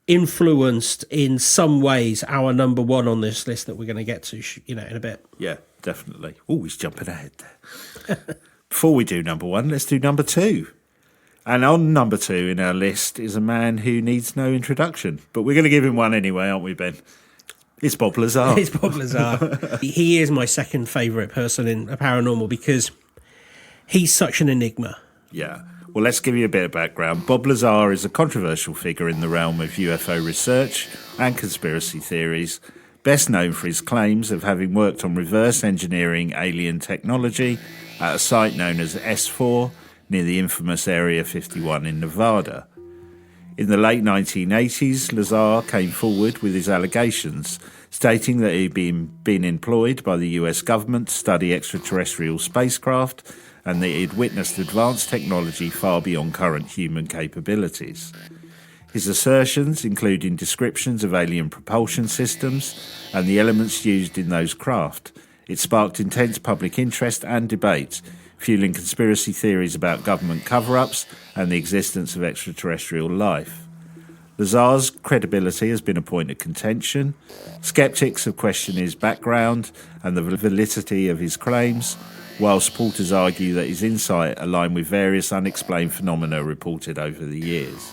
influenced in some ways our number one on this list that we're going to get to, in a bit. Yeah, definitely. Oh, he's jumping ahead there. Before we do number one, let's do number two. And on number two in our list is a man who needs no introduction, but we're going to give him one anyway, aren't we, Ben? It's Bob Lazar. It's Bob Lazar. He is my second favourite person in paranormal because he's such an enigma. Yeah. Well, let's give you a bit of background. Bob Lazar is a controversial figure in the realm of UFO research and conspiracy theories, best known for his claims of having worked on reverse engineering alien technology at a site known as S4 near the infamous Area 51 in Nevada. In the late 1980s, Lazar came forward with his allegations, stating that he'd been employed by the US government to study extraterrestrial spacecraft and that he'd witnessed advanced technology far beyond current human capabilities. His assertions, including descriptions of alien propulsion systems and the elements used in those craft, it sparked intense public interest and debate, fueling conspiracy theories about government cover-ups and the existence of extraterrestrial life. Lazar's credibility has been a point of contention. Skeptics have questioned his background and the validity of his claims, while supporters argue that his insight aligned with various unexplained phenomena reported over the years.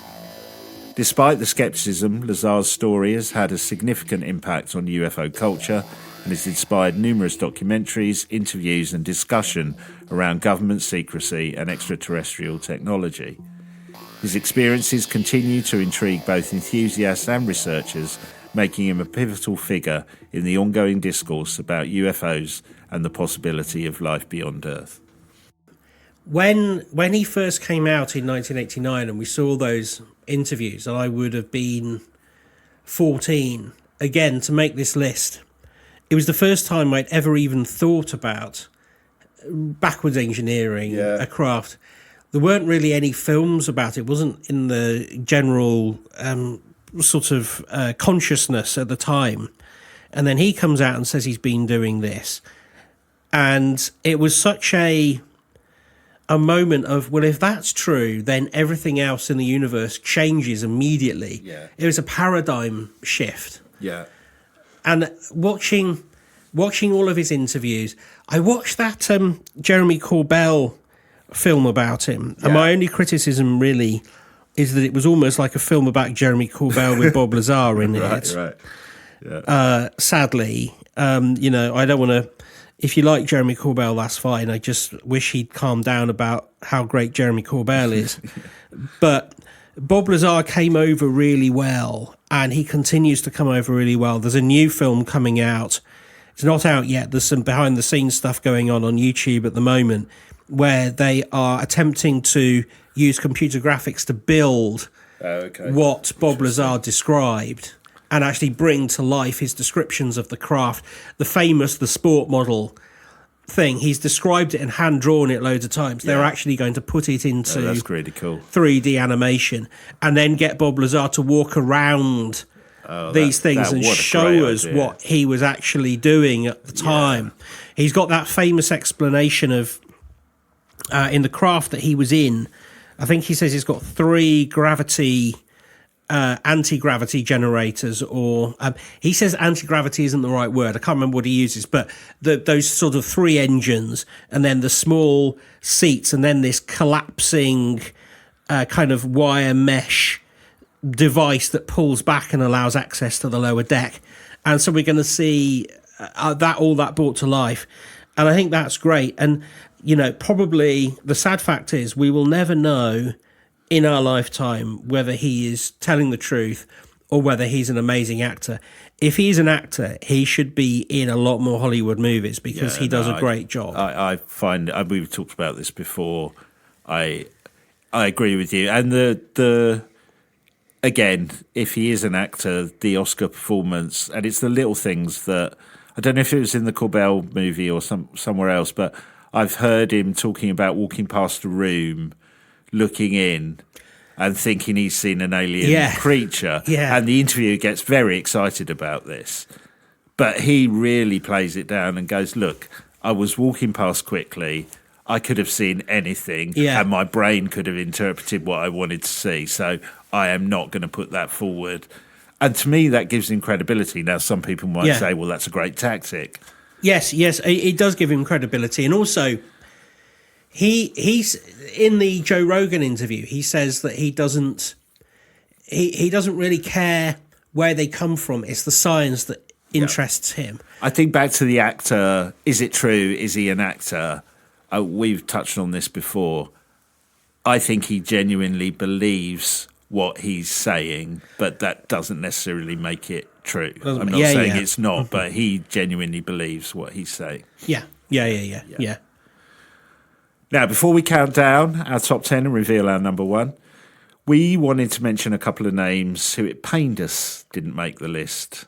Despite the skepticism, Lazar's story has had a significant impact on UFO culture and has inspired numerous documentaries, interviews and discussion around government secrecy and extraterrestrial technology. His experiences continue to intrigue both enthusiasts and researchers, making him a pivotal figure in the ongoing discourse about UFOs and the possibility of life beyond Earth. When he first came out in 1989 and we saw those interviews, I would have been 14, again, to make this list. It was the first time I'd ever even thought about backwards engineering a craft. There weren't really any films about it. It wasn't in the general sort of consciousness at the time. And then he comes out and says he's been doing this. And it was such a moment of, well, if that's true, then everything else in the universe changes immediately. Yeah. It was a paradigm shift. Yeah. And watching all of his interviews, I watched that Jeremy Corbell film about him. And my only criticism really is that it was almost like a film about Jeremy Corbell with Bob Lazar in it. Right. Yeah. Sadly, I don't want to. If you like Jeremy Corbell, that's fine. I just wish he'd calm down about how great Jeremy Corbell is. But Bob Lazar came over really well, and he continues to come over really well. There's a new film coming out. It's not out yet. There's some behind-the-scenes stuff going on YouTube at the moment where they are attempting to use computer graphics to build what Bob Lazar described and actually bring to life his descriptions of the craft. The famous, the sport model thing, he's described it and hand-drawn it loads of times. They're actually going to put it into that's really cool. 3D animation and then get Bob Lazar to walk around these things and show us what he was actually doing at the time. He's got that famous explanation of in the craft that he was in. I think he says he's got 3 anti-gravity generators, or he says anti-gravity isn't the right word. I can't remember what he uses, but those sort of 3 engines and then the small seats and then this collapsing kind of wire mesh device that pulls back and allows access to the lower deck. And so we're going to see all that brought to life. And I think that's great. And, probably the sad fact is we will never know in our lifetime whether he is telling the truth or whether he's an amazing actor. If he's an actor, he should be in a lot more Hollywood movies because he does a great job. I find, we've talked about this before, I agree with you. And the again, if he is an actor, the Oscar performance, and it's the little things that, I don't know if it was in the Corbell movie or somewhere else, but I've heard him talking about walking past a room, looking in and thinking he's seen an alien creature. Yeah. And the interviewer gets very excited about this. But he really plays it down and goes, look, I was walking past quickly. I could have seen anything and my brain could have interpreted what I wanted to see. So I am not going to put that forward. And to me, that gives him credibility. Now, some people might say, well, that's a great tactic. Yes, it does give him credibility. And also, he's in the Joe Rogan interview, he says that he doesn't really care where they come from. It's the science that interests him. I think back to the actor, is it true? Is he an actor? We've touched on this before. I think he genuinely believes what he's saying, but that doesn't necessarily make it true. I'm not saying it's not, but he genuinely believes what he's saying. Yeah. Now, before we count down our top 10 and reveal our number 1, we wanted to mention a couple of names who it pained us didn't make the list.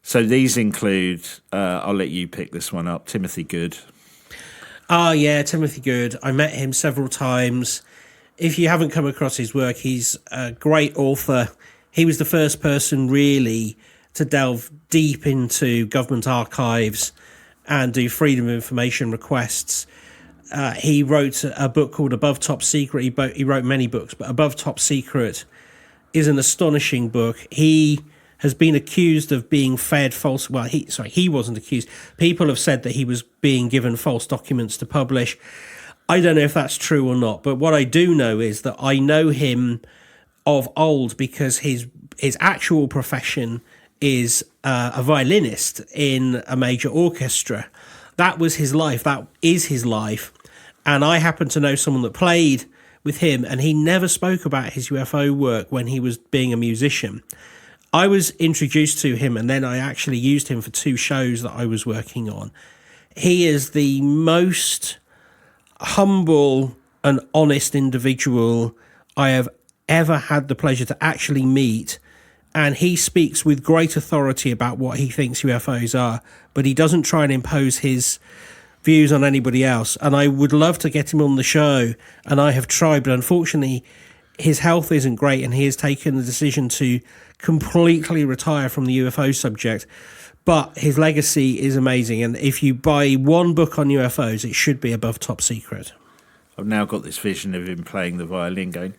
So these include, I'll let you pick this one up, Timothy Good. Timothy Good. I met him several times. If you haven't come across his work, he's a great author. He was the first person really to delve deep into government archives and do freedom of information requests. he wrote a book called Above Top Secret. He wrote many books, but Above Top Secret is an astonishing book. He has been accused of being fed false. Well, he wasn't accused. People have said that he was being given false documents to publish. I don't know if that's true or not, but what I do know is that I know him of old because his actual profession is a violinist in a major orchestra. That was his life. That is his life. And I happen to know someone that played with him, and he never spoke about his UFO work when he was being a musician. I was introduced to him, and then I actually used him for 2 shows that I was working on. He is the most humble and honest individual I have ever had the pleasure to actually meet. And he speaks with great authority about what he thinks UFOs are, but he doesn't try and impose his views on anybody else. And I would love to get him on the show, and I have tried, but unfortunately his health isn't great, and he has taken the decision to completely retire from the UFO subject. But his legacy is amazing, and if you buy one book on UFOs, it should be Above Top Secret. I've now got this vision of him playing the violin going...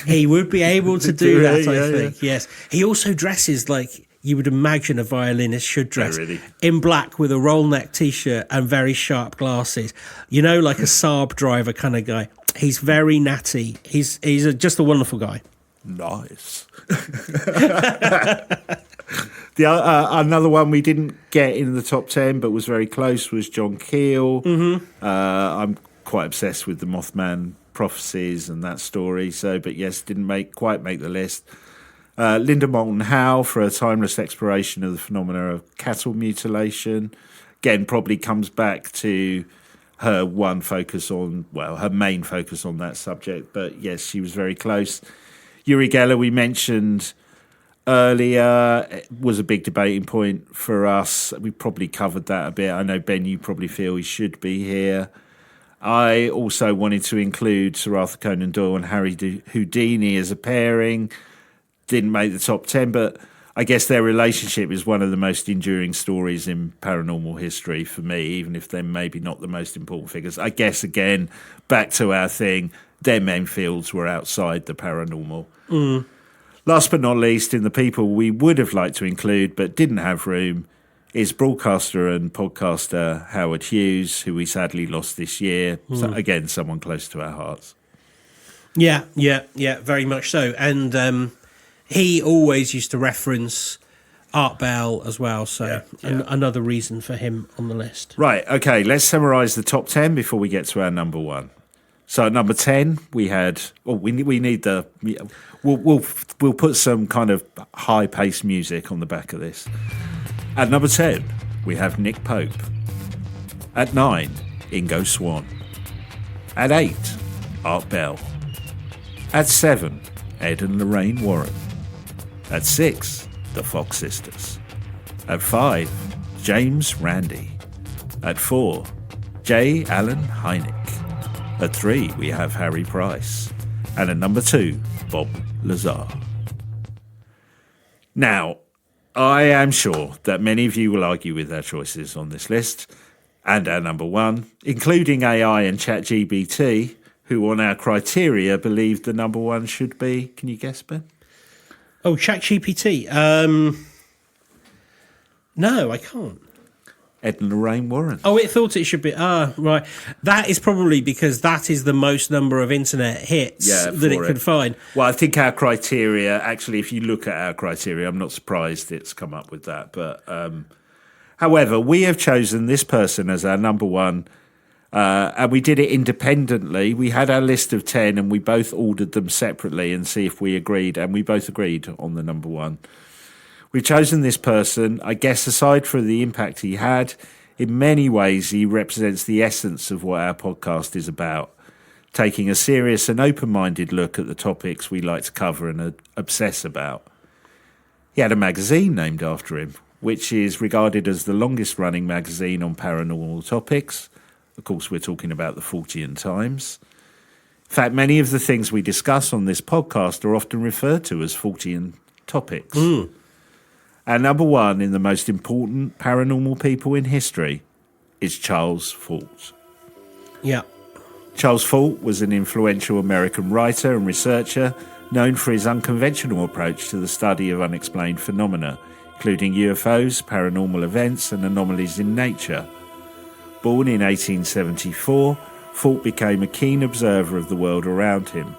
He would be able to do that, I think, yes. He also dresses like you would imagine a violinist should dress, really? In black with a roll neck T-shirt and very sharp glasses. You know, like a Saab driver kind of guy. He's very natty. He's just a wonderful guy. Nice. Another one we didn't get in the top 10 but was very close was John Keel. Mm-hmm. I'm quite obsessed with the Mothman prophecies and that story, but yes, didn't quite make the list. Linda Moulton Howe for a timeless exploration of the phenomena of cattle mutilation. Again, probably comes back to her main focus on that subject, but yes, she was very close. Uri Geller, we mentioned earlier, was a big debating point for us. We probably covered that a bit. I know, Ben, you probably feel he should be here. I also wanted to include Sir Arthur Conan Doyle and Harry Houdini as a pairing. Didn't make the top 10, but I guess their relationship is one of the most enduring stories in paranormal history for me, even if they're maybe not the most important figures. I guess, again, back to our thing, their main fields were outside the paranormal. Mm. Last but not least, in the people we would have liked to include but didn't have room is broadcaster and podcaster Howard Hughes, who we sadly lost this year. So, again, someone close to our hearts. Yeah, very much so. And he always used to reference Art Bell as well, so another reason for him on the list. Right, okay, let's summarise the top 10 before we get to our number 1. So at number 10, we had... we need the... We'll put some kind of high-paced music on the back of this. At number 10, we have Nick Pope. At 9, Ingo Swann. At 8, Art Bell. At 7, Ed and Lorraine Warren. At 6, the Fox Sisters. At 5, James Randi. At 4, J. Allen Hynek. At 3, we have Harry Price. And at number 2, Bob Lazar. Now, I am sure that many of you will argue with our choices on this list and our number 1, including AI and ChatGPT, who on our criteria believed the number 1 should be... Can you guess, Ben? Oh, ChatGPT. No, I can't. Ed and Lorraine Warren. Oh, it thought it should be. Right. That is probably because that is the most number of internet hits that it could find. Well, I think our criteria, actually, if you look at our criteria, I'm not surprised it's come up with that. But however, we have chosen this person as our number 1. And we did it independently. We had our list of 10 and we both ordered them separately and see if we agreed. And we both agreed on the number 1. We've chosen this person, I guess, aside from the impact he had, in many ways he represents the essence of what our podcast is about, taking a serious and open-minded look at the topics we like to cover and obsess about. He had a magazine named after him, which is regarded as the longest-running magazine on paranormal topics. Of course, we're talking about the Fortean Times. In fact, many of the things we discuss on this podcast are often referred to as Fortean topics. Our number 1 in the most important paranormal people in history, is Charles Fort. Yeah. Charles Fort was an influential American writer and researcher known for his unconventional approach to the study of unexplained phenomena, including UFOs, paranormal events, and anomalies in nature. Born in 1874, Fort became a keen observer of the world around him,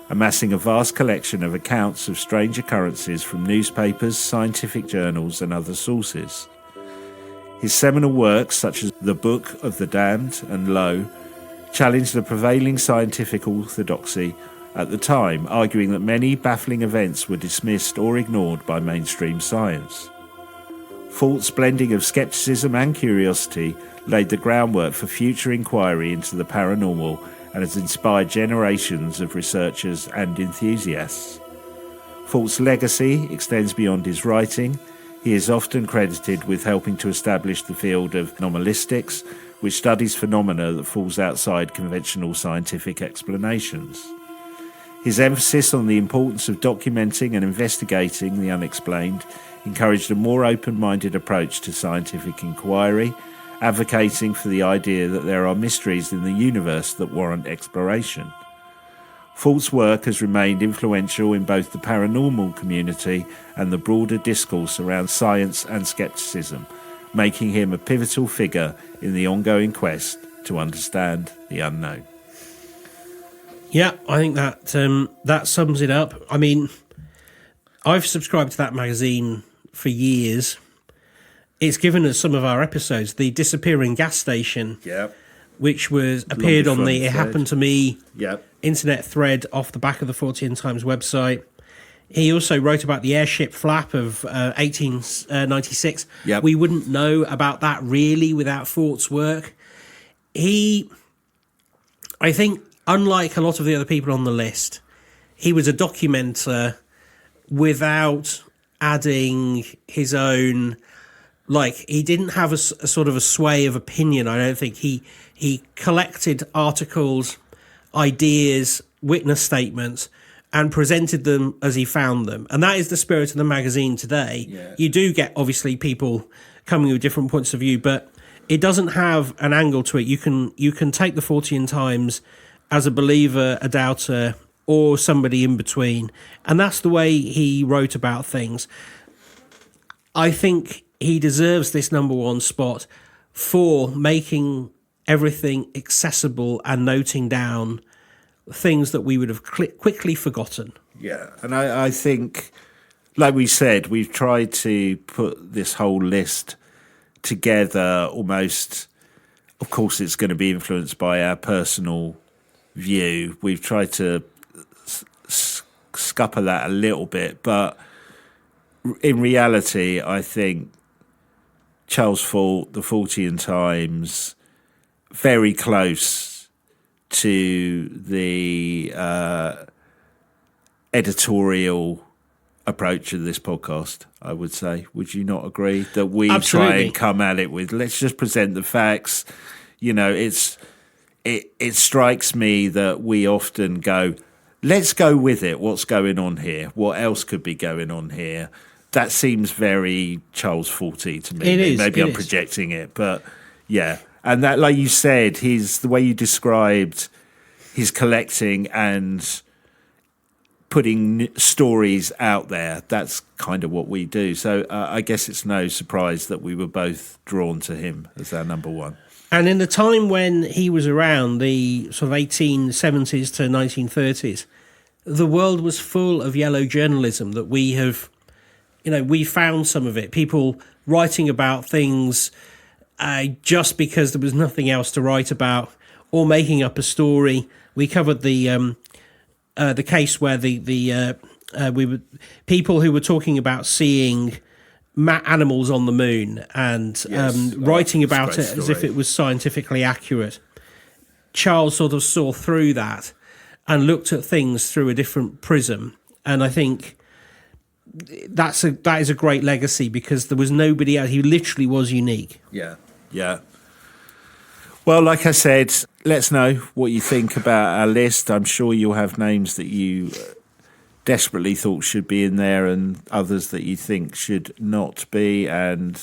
amassing a vast collection of accounts of strange occurrences from newspapers, scientific journals, and other sources. His seminal works, such as The Book of the Damned and Lo, challenged the prevailing scientific orthodoxy at the time, arguing that many baffling events were dismissed or ignored by mainstream science. Fort's blending of skepticism and curiosity laid the groundwork for future inquiry into the paranormal and has inspired generations of researchers and enthusiasts. Fort's legacy extends beyond his writing. He is often credited with helping to establish the field of anomalistics, which studies phenomena that falls outside conventional scientific explanations. His emphasis on the importance of documenting and investigating the unexplained encouraged a more open-minded approach to scientific inquiry, advocating for the idea that there are mysteries in the universe that warrant exploration. Fort's work has remained influential in both the paranormal community and the broader discourse around science and skepticism, making him a pivotal figure in the ongoing quest to understand the unknown. Yeah, I think that sums it up. I mean, I've subscribed to that magazine for years. It's given us some of our episodes. The Disappearing Gas Station, which was appeared on the It Happened to Me internet thread off the back of the 14 Times website. He also wrote about the airship flap of 1896. We wouldn't know about that really without Fort's work. I think, unlike a lot of the other people on the list, he was a documenter without adding his own. Like, he didn't have a sort of a sway of opinion, I don't think. He collected articles, ideas, witness statements, and presented them as he found them. And that is the spirit of the magazine today. Yeah. You do get, obviously, people coming with different points of view, but it doesn't have an angle to it. You can take the 14 Times as a believer, a doubter, or somebody in between. And that's the way he wrote about things. I think he deserves this number one spot for making everything accessible and noting down things that we would have quickly forgotten. Yeah, and I think, like we said, we've tried to put this whole list together almost. Of course, it's going to be influenced by our personal view. We've tried to scupper that a little bit, but in reality, I think Charles Fort, the 14 Times, very close to the editorial approach of this podcast, I would say. Would you not agree that we Absolutely. try and come at it with, let's just present the facts? You know, it strikes me that we often go, let's go with it. What's going on here? What else could be going on here? That seems very Charles Forty to me. It is. Maybe I'm projecting it, but yeah. And that, like you said, the way you described his collecting and putting stories out there, that's kind of what we do. So I guess it's no surprise that we were both drawn to him as our number one. And in the time when he was around, the sort of 1870s to 1930s, the world was full of yellow journalism that we have, we found some of it. People writing about things just because there was nothing else to write about, or making up a story. We covered the case where people who were talking about seeing animals on the moon and writing about it as if it was scientifically accurate. Charles sort of saw through that and looked at things through a different prism, and I think that is a great legacy because there was nobody else. He literally was unique. Yeah. Well, like I said, let's know what you think about our list. I'm sure you'll have names that you desperately thought should be in there and others that you think should not be. And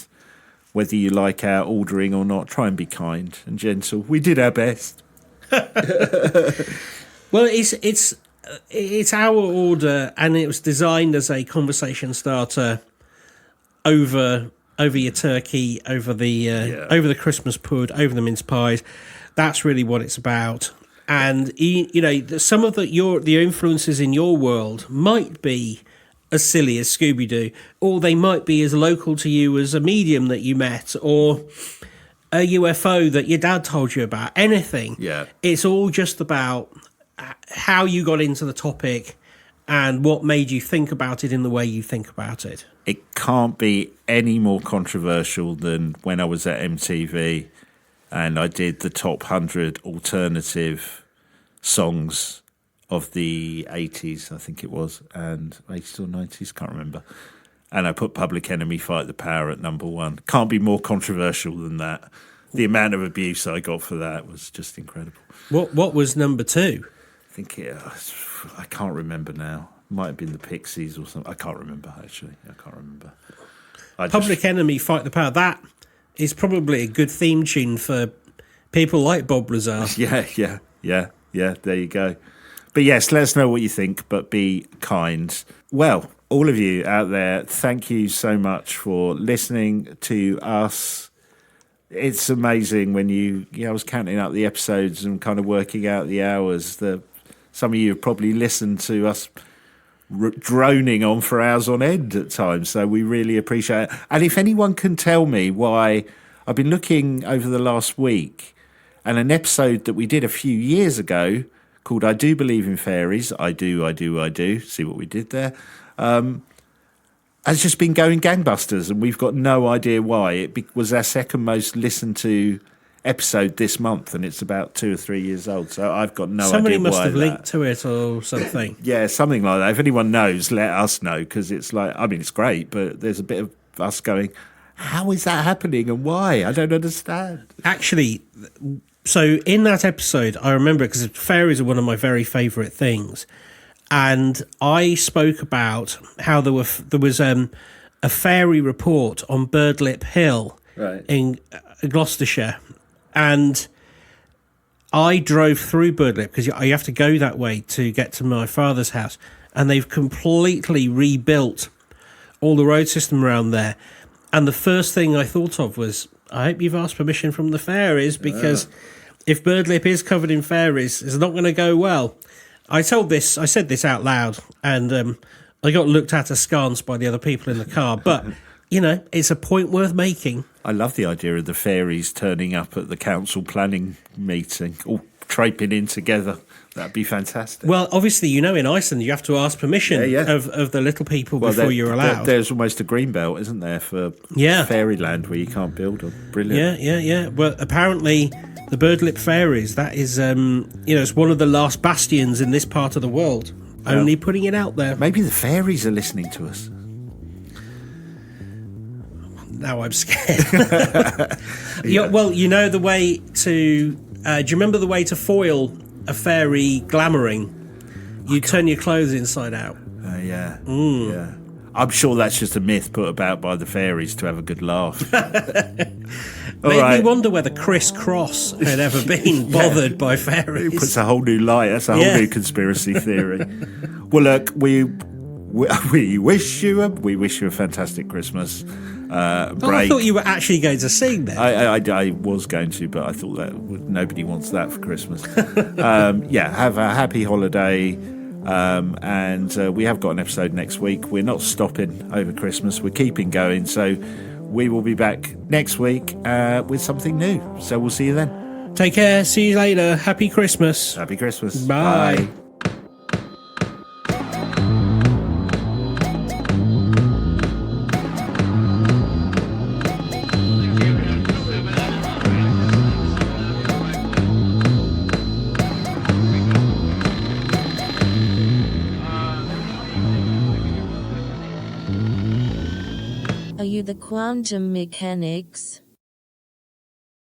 whether you like our ordering or not, try and be kind and gentle. We did our best. Well, it's our order, and it was designed as a conversation starter over your turkey, over the Christmas pud, over the mince pies. That's really what it's about. And you know, some of the influences in your world might be as silly as Scooby-Doo, or they might be as local to you as a medium that you met, or a UFO that your dad told you about. Anything. Yeah. It's all just about how you got into the topic and what made you think about it in the way you think about it. It can't be any more controversial than when I was at MTV and I did the top 100 alternative songs of the 80s, I think it was, and 80s or 90s, can't remember. And I put Public Enemy Fight the Power at number 1. Can't be more controversial than that. The amount of abuse I got for that was just incredible. What was number 2? I think I can't remember now. Might have been the Pixies or something. I can't remember, actually. I can't rember. Public Enemy Fight the Power. That is probably a good theme tune for people like Bob Lazar. Yeah. There you go. But yes, let us know what you think, but be kind. Well, all of you out there, thank you so much for listening to us. It's amazing when I was counting up the episodes and kind of working out the hours. Some of you have probably listened to us droning on for hours on end at times, so we really appreciate it. And if anyone can tell me why, I've been looking over the last week, and an episode that we did a few years ago called I Do Believe in Fairies, I do, see what we did there, has just been going gangbusters, and we've got no idea why. It was our second most listened to episode this month, and it's about 2 or 3 years old, so I've got no idea why. Somebody must have linked to it or something. Yeah, something like that. If anyone knows, let us know, because it's like, I mean, it's great, but there's a bit of us going, how is that happening and why? I don't understand. Actually, so in that episode, I remember, because fairies are one of my very favourite things, and I spoke about how there was a fairy report on Birdlip Hill in Gloucestershire, and I drove through Birdlip because you have to go that way to get to my father's house, and they've completely rebuilt all the road system around there. And the first thing I thought of was, I hope you've asked permission from the fairies, because if Birdlip is covered in fairies, it's not going to go well. I said this out loud, and I got looked at askance by the other people in the car. But, you know, it's a point worth making. I love the idea of the fairies turning up at the council planning meeting, all traipsing in together. That'd be fantastic. Well, obviously, you know, in Iceland, you have to ask permission of the little people before you're allowed. There's almost a green belt, isn't there, for fairyland where you can't build on. Brilliant. Yeah. Well, apparently, the Birdlip fairies, that is, it's one of the last bastions in this part of the world. Only putting it out there. Maybe the fairies are listening to us. Now I'm scared. Well, you know the way to... do you remember the way to foil a fairy glamoring? You turn your clothes inside out. Yeah. I'm sure that's just a myth put about by the fairies to have a good laugh. Made me wonder whether Chris Cross had ever been bothered by fairies. It puts a whole new light. That's a whole new conspiracy theory. Well, look, we wish you a fantastic Christmas. Break. I thought you were actually going to sing then. I was going to, but I thought that nobody wants that for Christmas. Have a happy holiday. And we have got an episode next week. We're not stopping over Christmas. We're keeping going. So we will be back next week with something new. So we'll see you then. Take care. See you later. Happy Christmas. Happy Christmas. Bye. Are you the quantum mechanics?